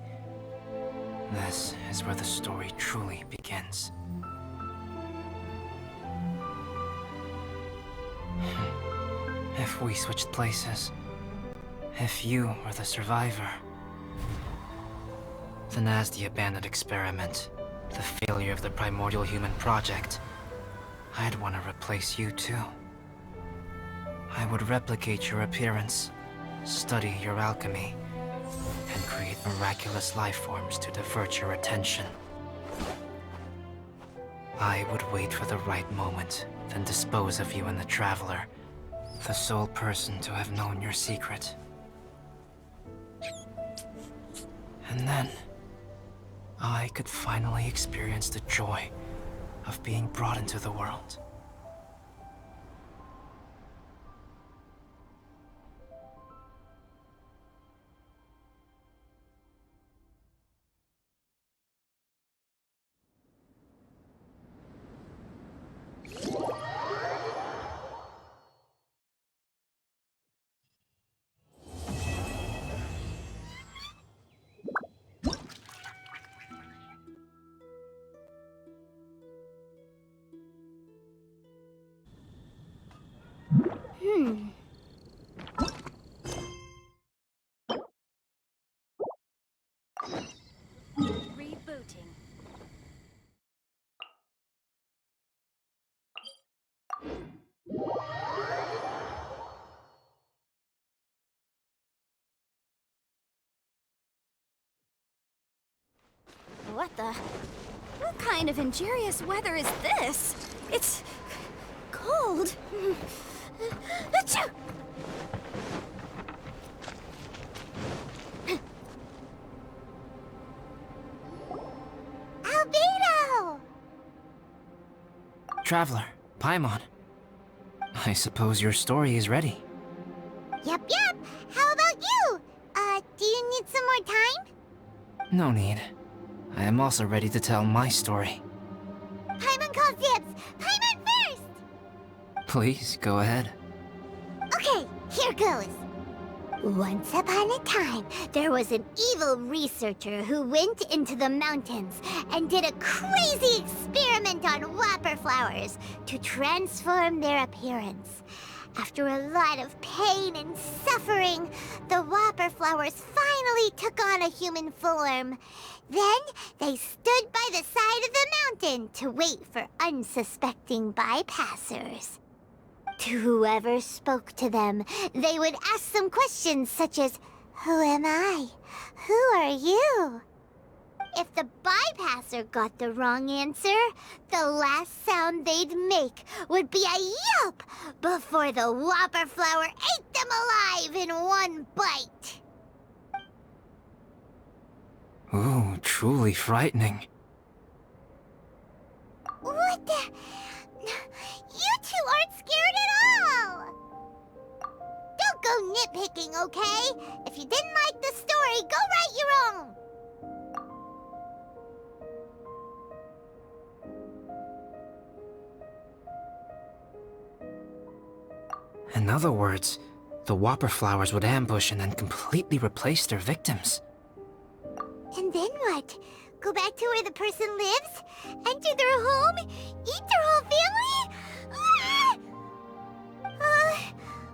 This is where the story truly begins. If we switched places, if you were the survivor, then as the abandoned experiment, the failure of the primordial human project, I'd want to replace you too. I would replicate your appearance, study your alchemy, and create miraculous life forms to divert your attention. I would wait for the right moment, then dispose of you and the Traveler, the sole person to have known your secret. And then, I could finally experience the joy of being brought into the world. Rebooting. What the? What kind of injurious weather is this? It's cold. Achoo! Albedo! Traveler, Paimon. I suppose your story is ready. Yep. How about you? Do you need some more time? No need. I am also ready to tell my story. Paimon calls dibs. Paimon first! Please, go ahead. Okay, here goes. Once upon a time, there was an evil researcher who went into the mountains and did a crazy experiment on whopper flowers to transform their appearance. After a lot of pain and suffering, the whopper flowers finally took on a human form. Then they stood by the side of the mountain to wait for unsuspecting bypassers. To whoever spoke to them, they would ask some questions such as, "Who am I? Who are you?" If the bypasser got the wrong answer, the last sound they'd make would be a yelp before the whopper flower ate them alive in one bite. Ooh, truly frightening. What the? You two aren't scared at all! Don't go nitpicking, okay? If you didn't like the story, go write your own! In other words, the whopper flowers would ambush and then completely replace their victims. And then what? Go back to where the person lives? Enter their home? Eat their whole family?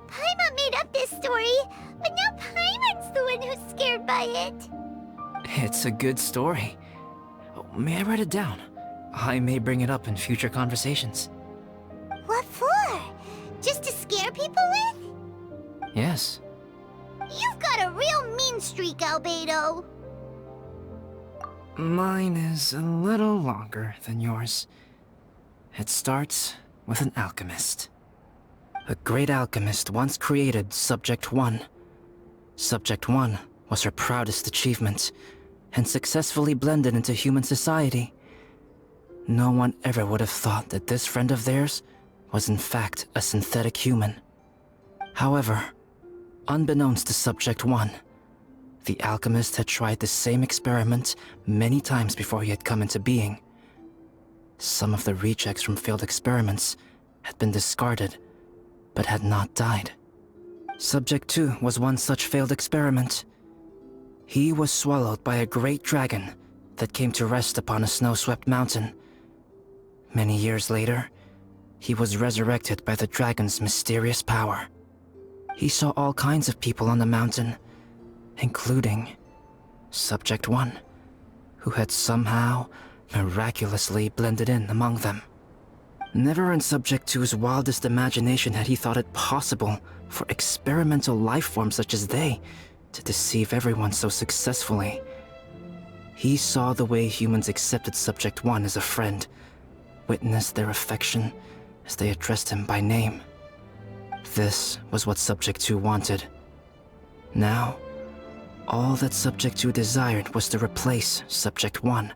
Paimon made up this story, but now Paimon's the one who's scared by it. It's a good story. Oh, may I write it down? I may bring it up in future conversations. What for? Just to scare people with? Yes. You've got a real mean streak, Albedo. Mine is a little longer than yours. It starts with an alchemist. A great alchemist once created Subject 1. Subject 1 was her proudest achievement, and successfully blended into human society. No one ever would have thought that this friend of theirs was in fact a synthetic human. However, unbeknownst to Subject 1, the alchemist had tried the same experiment many times before he had come into being. Some of the rejects from failed experiments had been discarded, but had not died. Subject 2 was one such failed experiment. He was swallowed by a great dragon that came to rest upon a snow-swept mountain. Many years later, he was resurrected by the dragon's mysterious power. He saw all kinds of people on the mountain, including Subject 1, who had somehow miraculously blended in among them. Never in Subject 2's wildest imagination had he thought it possible for experimental life forms such as they to deceive everyone so successfully. He saw the way humans accepted Subject 1 as a friend, witnessed their affection as they addressed him by name. This was what Subject 2 wanted. Now, all that Subject 2 desired was to replace Subject 1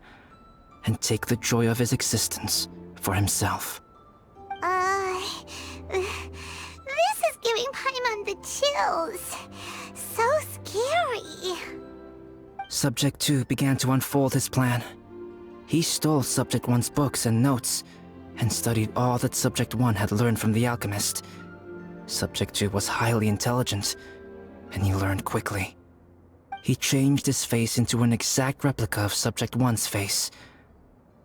and take the joy of his existence for himself. This is giving Paimon the chills. So scary. Subject 2 began to unfold his plan. He stole Subject 1's books and notes, and studied all that Subject 1 had learned from the alchemist. Subject 2 was highly intelligent, and he learned quickly. He changed his face into an exact replica of Subject 1's face.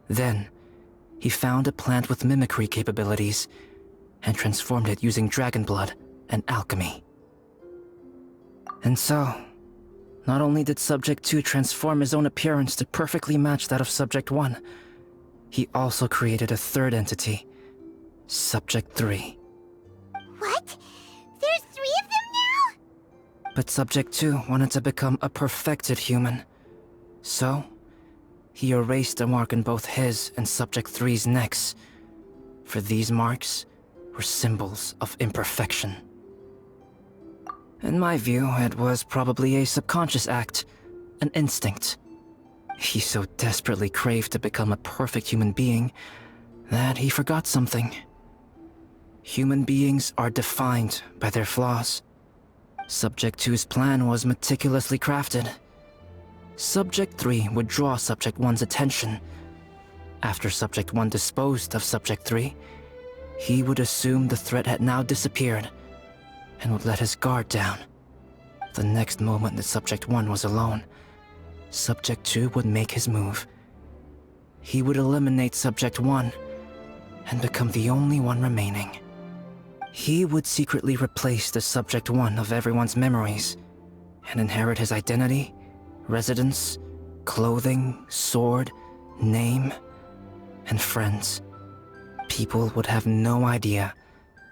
Then, he found a plant with mimicry capabilities, and transformed it using dragon blood and alchemy. And so, not only did Subject 2 transform his own appearance to perfectly match that of Subject 1, he also created a third entity, Subject 3. What? There's 3 of them now? But Subject 2 wanted to become a perfected human. So, he erased a mark in both his and Subject 3's necks. For these marks were symbols of imperfection. In my view, it was probably a subconscious act, an instinct. He so desperately craved to become a perfect human being that he forgot something. Human beings are defined by their flaws. Subject 2's plan was meticulously crafted. Subject 3 would draw Subject 1's attention. After Subject 1 disposed of Subject 3, he would assume the threat had now disappeared and would let his guard down. The next moment that Subject 1 was alone, Subject 2 would make his move. He would eliminate Subject 1 and become the only one remaining. He would secretly replace the Subject 1 of everyone's memories and inherit his identity, residence, clothing, sword, name, and friends. People would have no idea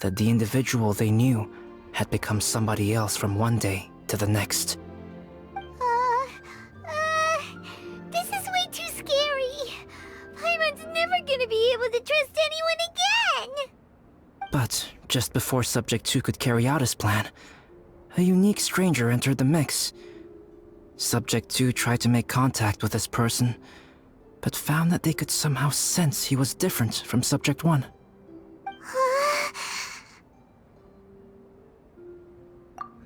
that the individual they knew had become somebody else from one day to the next. This is way too scary. Paimon's never gonna be able to trust anyone again. But just before Subject 2 could carry out his plan, a unique stranger entered the mix. Subject 2 tried to make contact with this person, but found that they could somehow sense he was different from Subject 1.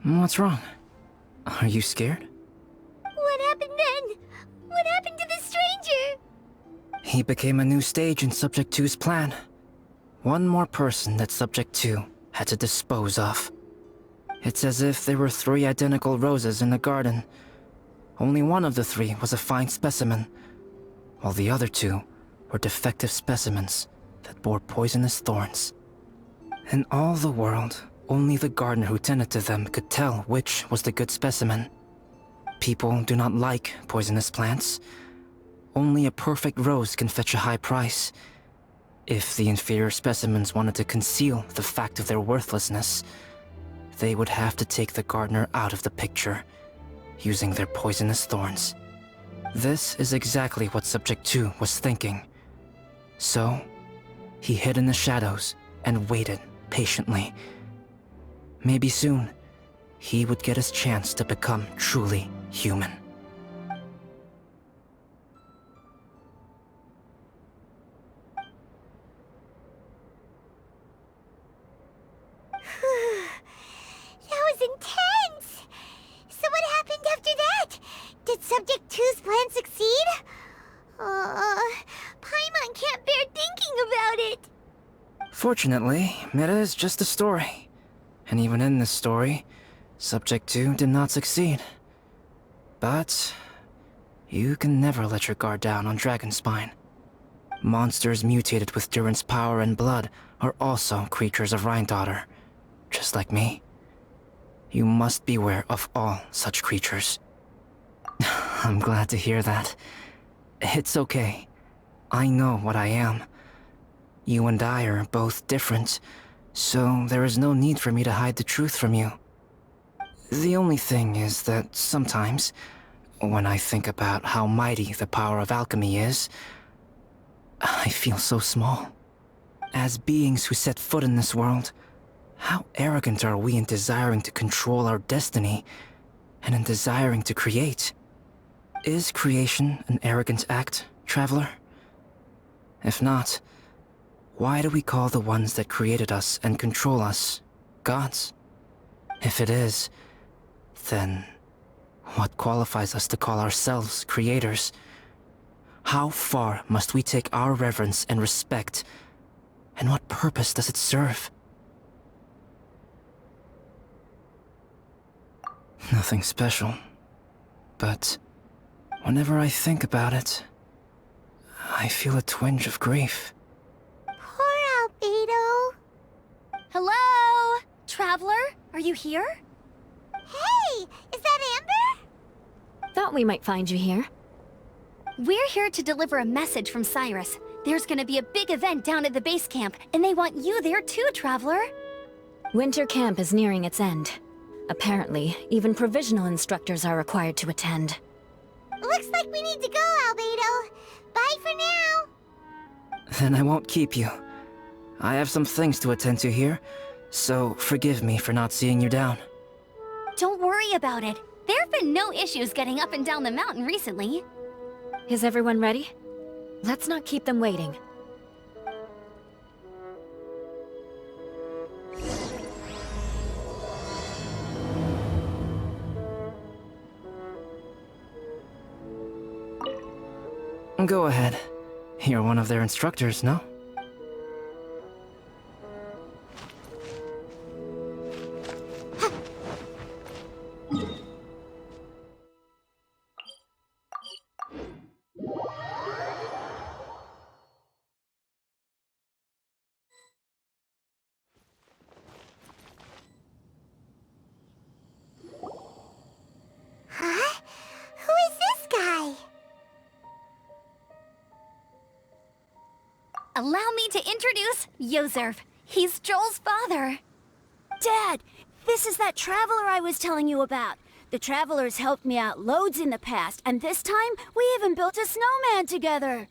What's wrong? Are you scared? What happened then? What happened to the stranger? He became a new stage in Subject 2's plan. One more person that Subject 2 had to dispose of. It's as if there were 3 identical roses in the garden. Only one of the 3 was a fine specimen, while the other 2 were defective specimens that bore poisonous thorns. In all the world, only the gardener who tended to them could tell which was the good specimen. People do not like poisonous plants. Only a perfect rose can fetch a high price. If the inferior specimens wanted to conceal the fact of their worthlessness, they would have to take the gardener out of the picture, using their poisonous thorns. This is exactly what Subject 2 was thinking. So, he hid in the shadows and waited patiently. Maybe soon, he would get his chance to become truly human. That was intense! So what happened after that? Did Subject 2's plan succeed? Paimon can't bear thinking about it! Fortunately, it is just a story. And even in this story, Subject 2 did not succeed. But you can never let your guard down on Dragonspine. Monsters mutated with Durin's power and blood are also creatures of Rhindaughter, just like me. You must beware of all such creatures. I'm glad to hear that. It's okay. I know what I am. You and I are both different, so there is no need for me to hide the truth from you. The only thing is that sometimes, when I think about how mighty the power of alchemy is, I feel so small. As beings who set foot in this world, how arrogant are we in desiring to control our destiny, and in desiring to create? Is creation an arrogant act, Traveler? If not, why do we call the ones that created us and control us gods? If it is, then what qualifies us to call ourselves creators? How far must we take our reverence and respect, and what purpose does it serve? Nothing special, but whenever I think about it, I feel a twinge of grief. Poor Albedo. Hello? Traveler, are you here? Hey, is that Amber? Thought we might find you here. We're here to deliver a message from Cyrus. There's gonna be a big event down at the base camp, and they want you there too, Traveler. Winter camp is nearing its end. Apparently, even provisional instructors are required to attend. Looks like we need to go, Albedo. Bye for now. Then I won't keep you. I have some things to attend to here, so forgive me for not seeing you down. Don't worry about it. There have been no issues getting up and down the mountain recently. Is everyone ready? Let's not keep them waiting. Go ahead. You're one of their instructors, no? Allow me to introduce Yozerv. He's Joel's father. Dad, this is that traveler I was telling you about. The traveler's helped me out loads in the past, and this time we even built a snowman together.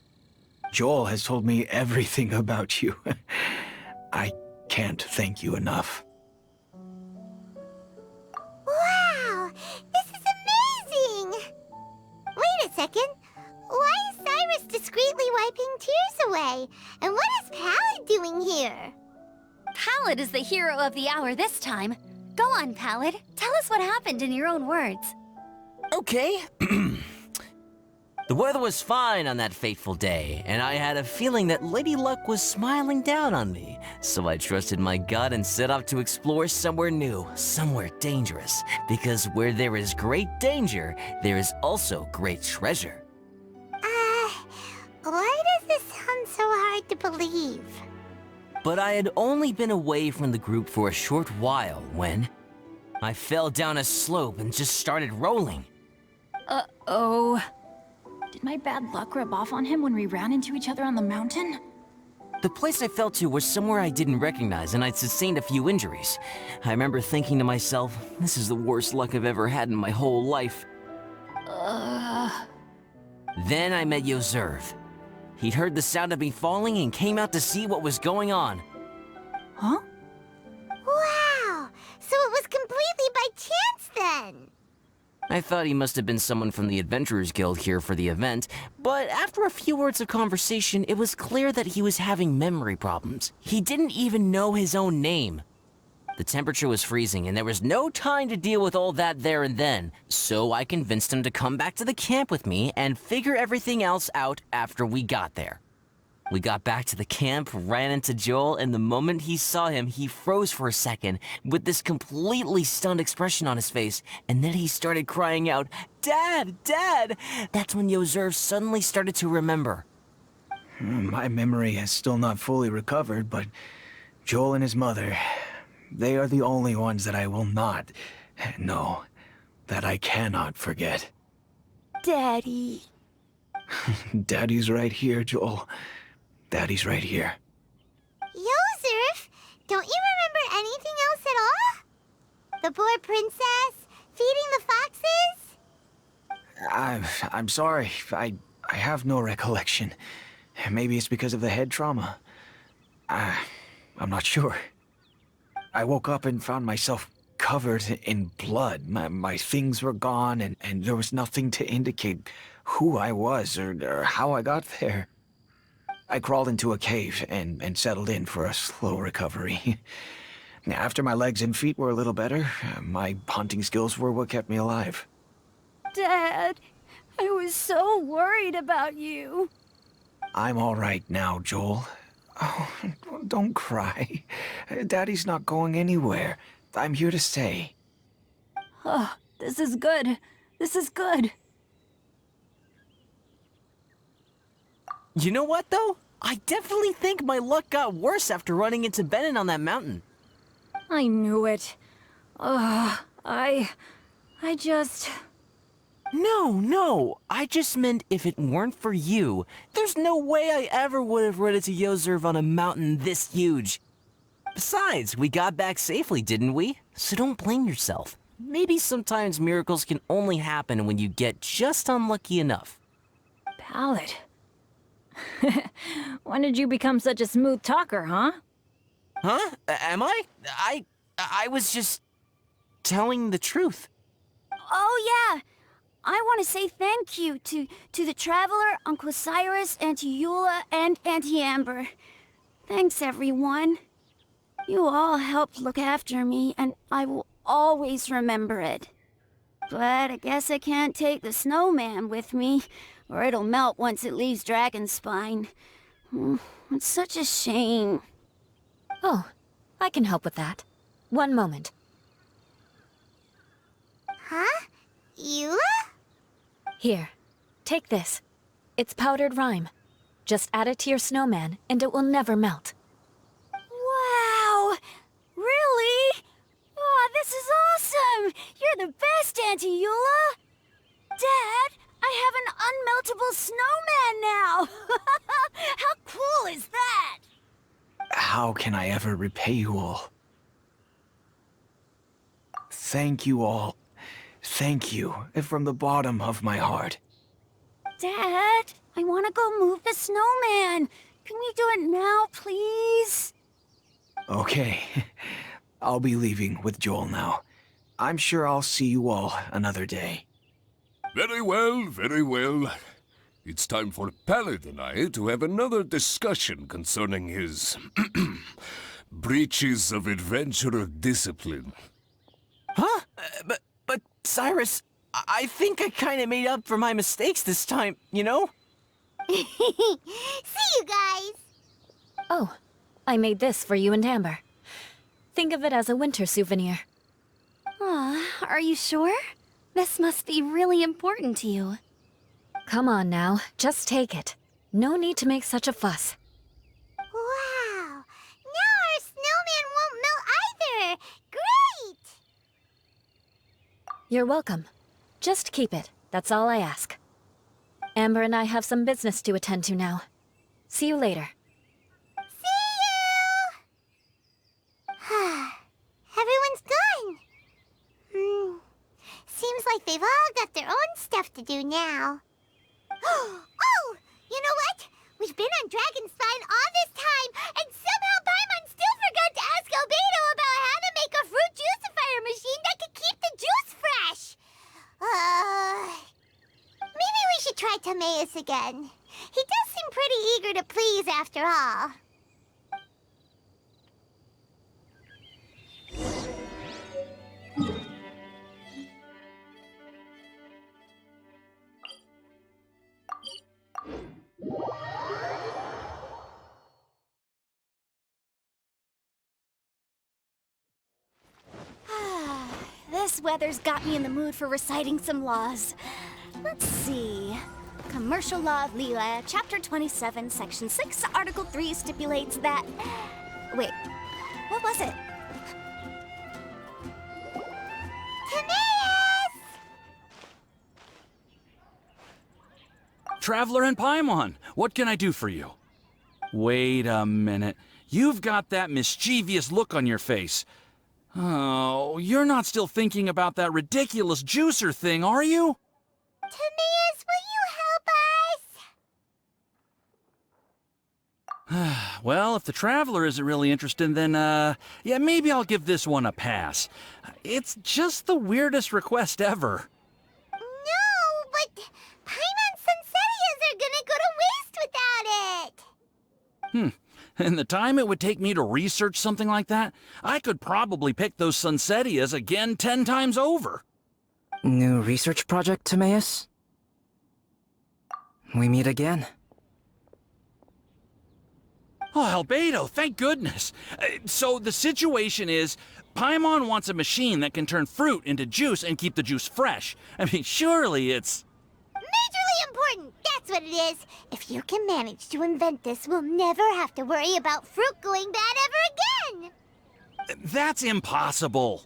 Joel has told me everything about you. I can't thank you enough. Wow! This is amazing! Wait a second. Why is Cyrus discreetly wiping tears away? And what is Pallid doing here? Pallid is the hero of the hour this time. Go on, Pallid. Tell us what happened in your own words. Okay. The weather was fine on that fateful day, and I had a feeling that Lady Luck was smiling down on me. So I trusted my gut and set off to explore somewhere new, somewhere dangerous. Because where there is great danger, there is also great treasure. Why does this sound so hard to believe? But I had only been away from the group for a short while when I fell down a slope and just started rolling. Uh-oh. Did my bad luck rub off on him when we ran into each other on the mountain? The place I fell to was somewhere I didn't recognize, and I'd sustained a few injuries. I remember thinking to myself, this is the worst luck I've ever had in my whole life. Then I met Yozerv. He'd heard the sound of me falling and came out to see what was going on. Huh? Wow! So it was completely by chance then! I thought he must have been someone from the Adventurers Guild here for the event, but after a few words of conversation, it was clear that he was having memory problems. He didn't even know his own name. The temperature was freezing, and there was no time to deal with all that there and then, so I convinced him to come back to the camp with me and figure everything else out after we got there. We got back to the camp, ran into Joel, and the moment he saw him, he froze for a second with this completely stunned expression on his face, and then he started crying out, "Dad! Dad!" That's when Yozerv suddenly started to remember. My memory has still not fully recovered, but Joel and his mother, they are the only ones that I will not, no, that I cannot forget. Daddy. Daddy's right here, Joel. Daddy's right here. Yozerf, don't you remember anything else at all? The poor princess? Feeding the foxes? I'm sorry. I have no recollection. Maybe it's because of the head trauma. I'm not sure. I woke up and found myself covered in blood. My things were gone, and there was nothing to indicate who I was or how I got there. I crawled into a cave and settled in for a slow recovery. After my legs and feet were a little better, my hunting skills were what kept me alive. Dad, I was so worried about you. I'm all right now, Joel. Oh, don't cry. Daddy's not going anywhere. I'm here to stay. Oh, this is good. This is good. You know what, though? I definitely think my luck got worse after running into Benin on that mountain. I knew it. I just... No. I just meant if it weren't for you, there's no way I ever would have run into Yozerv on a mountain this huge. Besides, we got back safely, didn't we? So don't blame yourself. Maybe sometimes miracles can only happen when you get just unlucky enough. Pallid. When did you become such a smooth talker, huh? Huh? Am I? I was just telling the truth. Oh, yeah. I want to say thank you to the Traveler, Uncle Cyrus, Auntie Eula, and Auntie Amber. Thanks, everyone. You all helped look after me, and I will always remember it. But I guess I can't take the snowman with me, or it'll melt once it leaves Dragonspine. It's such a shame. Oh, I can help with that. One moment. Huh? Eula? Here, take this. It's powdered rime. Just add it to your snowman, and it will never melt. Wow! Really? Oh, this is awesome! You're the best, Auntie Eula! Dad, I have an multiple snowmen now! How cool is that? How can I ever repay you all? Thank you all. Thank you from the bottom of my heart. Dad, I want to go move the snowman. Can we do it now, please? Okay. I'll be leaving with Joel now. I'm sure I'll see you all another day. Very well, very well. It's time for Pallet and I to have another discussion concerning his breaches of adventurer discipline. Huh? But Cyrus, I think I kind of made up for my mistakes this time, you know? See you guys! Oh, I made this for you and Amber. Think of it as a winter souvenir. Aw, are you sure? This must be really important to you. Come on now, just take it. No need to make such a fuss. Wow! Now our snowman won't melt either! Great! You're welcome. Just keep it, that's all I ask. Amber and I have some business to attend to now. See you later. See you! Everyone's gone. Seems like they've all got their own stuff to do now. Oh! You know what? We've been on Dragonspine all this time, and somehow Paimon still forgot to ask Albedo about how to make a fruit juicifier machine that could keep the juice fresh. Maybe we should try Timaeus again. He does seem pretty eager to please after all. This weather's got me in the mood for reciting some laws. Let's see. Commercial Law of Leela, Chapter 27, Section 6, Article 3 stipulates that... Wait, what was it? Timaeus! Traveler and Paimon, what can I do for you? Wait a minute. You've got that mischievous look on your face. Oh, you're not still thinking about that ridiculous juicer thing, are you? Timaeus, will you help us? Well, if the Traveler isn't really interested, then, yeah, maybe I'll give this one a pass. It's just the weirdest request ever. No, but Paimon's Sunsettias are gonna go to waste without it! And the time it would take me to research something like that, I could probably pick those Sunsettias again 10 times over. New research project, Timaeus? We meet again. Oh, Albedo, thank goodness. So the situation is, Paimon wants a machine that can turn fruit into juice and keep the juice fresh. I mean, surely it's... Majorly important, that's what it is. If you can manage to invent this, we'll never have to worry about fruit going bad ever again! That's impossible.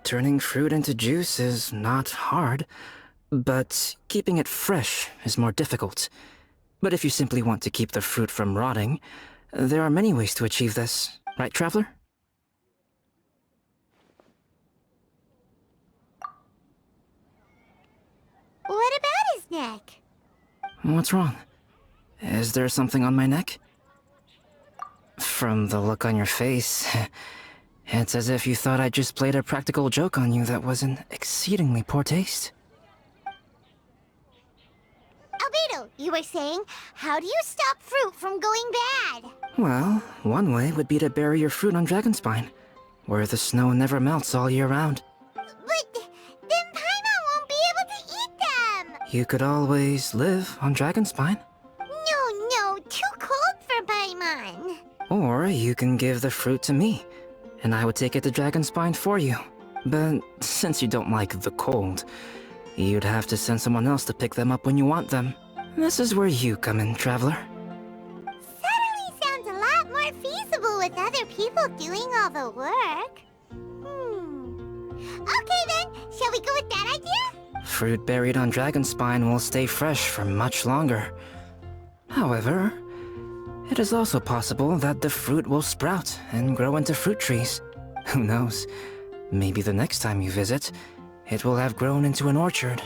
Turning fruit into juice is not hard, but keeping it fresh is more difficult. But if you simply want to keep the fruit from rotting, there are many ways to achieve this. Right, Traveler? What about his neck? What's wrong? Is there something on my neck? From the look on your face, it's as if you thought I just played a practical joke on you that was in exceedingly poor taste. Albedo, you were saying, how do you stop fruit from going bad? Well, one way would be to bury your fruit on Dragonspine, where the snow never melts all year round. But then Paimon won't be able to eat them! You could always live on Dragonspine. No, too cold for Paimon. Or you can give the fruit to me, and I would take it to Dragonspine for you. But since you don't like the cold, You'd have to send someone else to pick them up when you want them. This is where you come in, traveler. Suddenly sounds a lot more feasible with other people doing all the work. Okay then, shall we go with that idea? Fruit buried on Dragonspine will stay fresh for much longer. However, it is also possible that the fruit will sprout and grow into fruit trees. Who knows? Maybe the next time you visit, it will have grown into an orchard.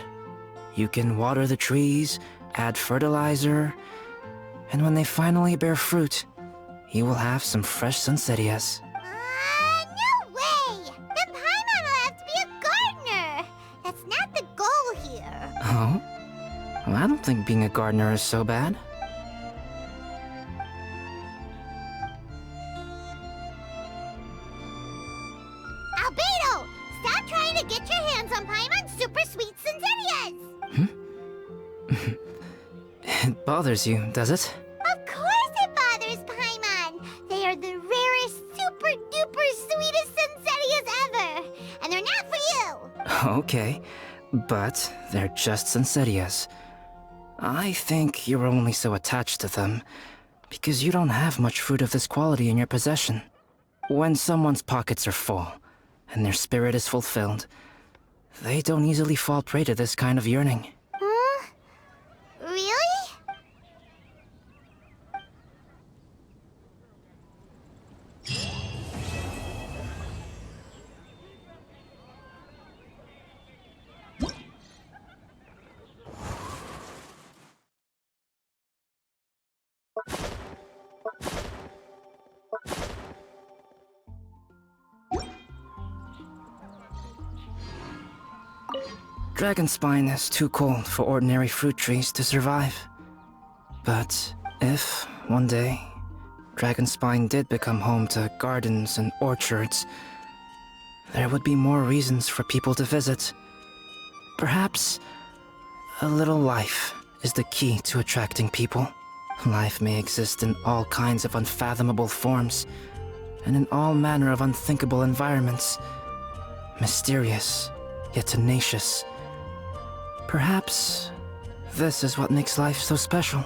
You can water the trees, add fertilizer, and when they finally bear fruit, you will have some fresh Sunsettias. No way! Then Paimon will have to be a gardener! That's not the goal here. Oh? Well, I don't think being a gardener is so bad. Albedo! Stop trying to get your hands on Paimon's super sweet Sunsettias! It bothers you, does it? Of course it bothers Paimon! They are the rarest, super duper sweetest Sunsettias ever! And they're not for you! Okay, but they're just Sunsettias. I think you're only so attached to them because you don't have much fruit of this quality in your possession. When someone's pockets are full and their spirit is fulfilled, they don't easily fall prey to this kind of yearning. Really? Dragonspine is too cold for ordinary fruit trees to survive. But if, one day, Dragonspine did become home to gardens and orchards, there would be more reasons for people to visit. Perhaps a little life is the key to attracting people. Life may exist in all kinds of unfathomable forms, and in all manner of unthinkable environments. Mysterious, yet tenacious. Perhaps this is what makes life so special.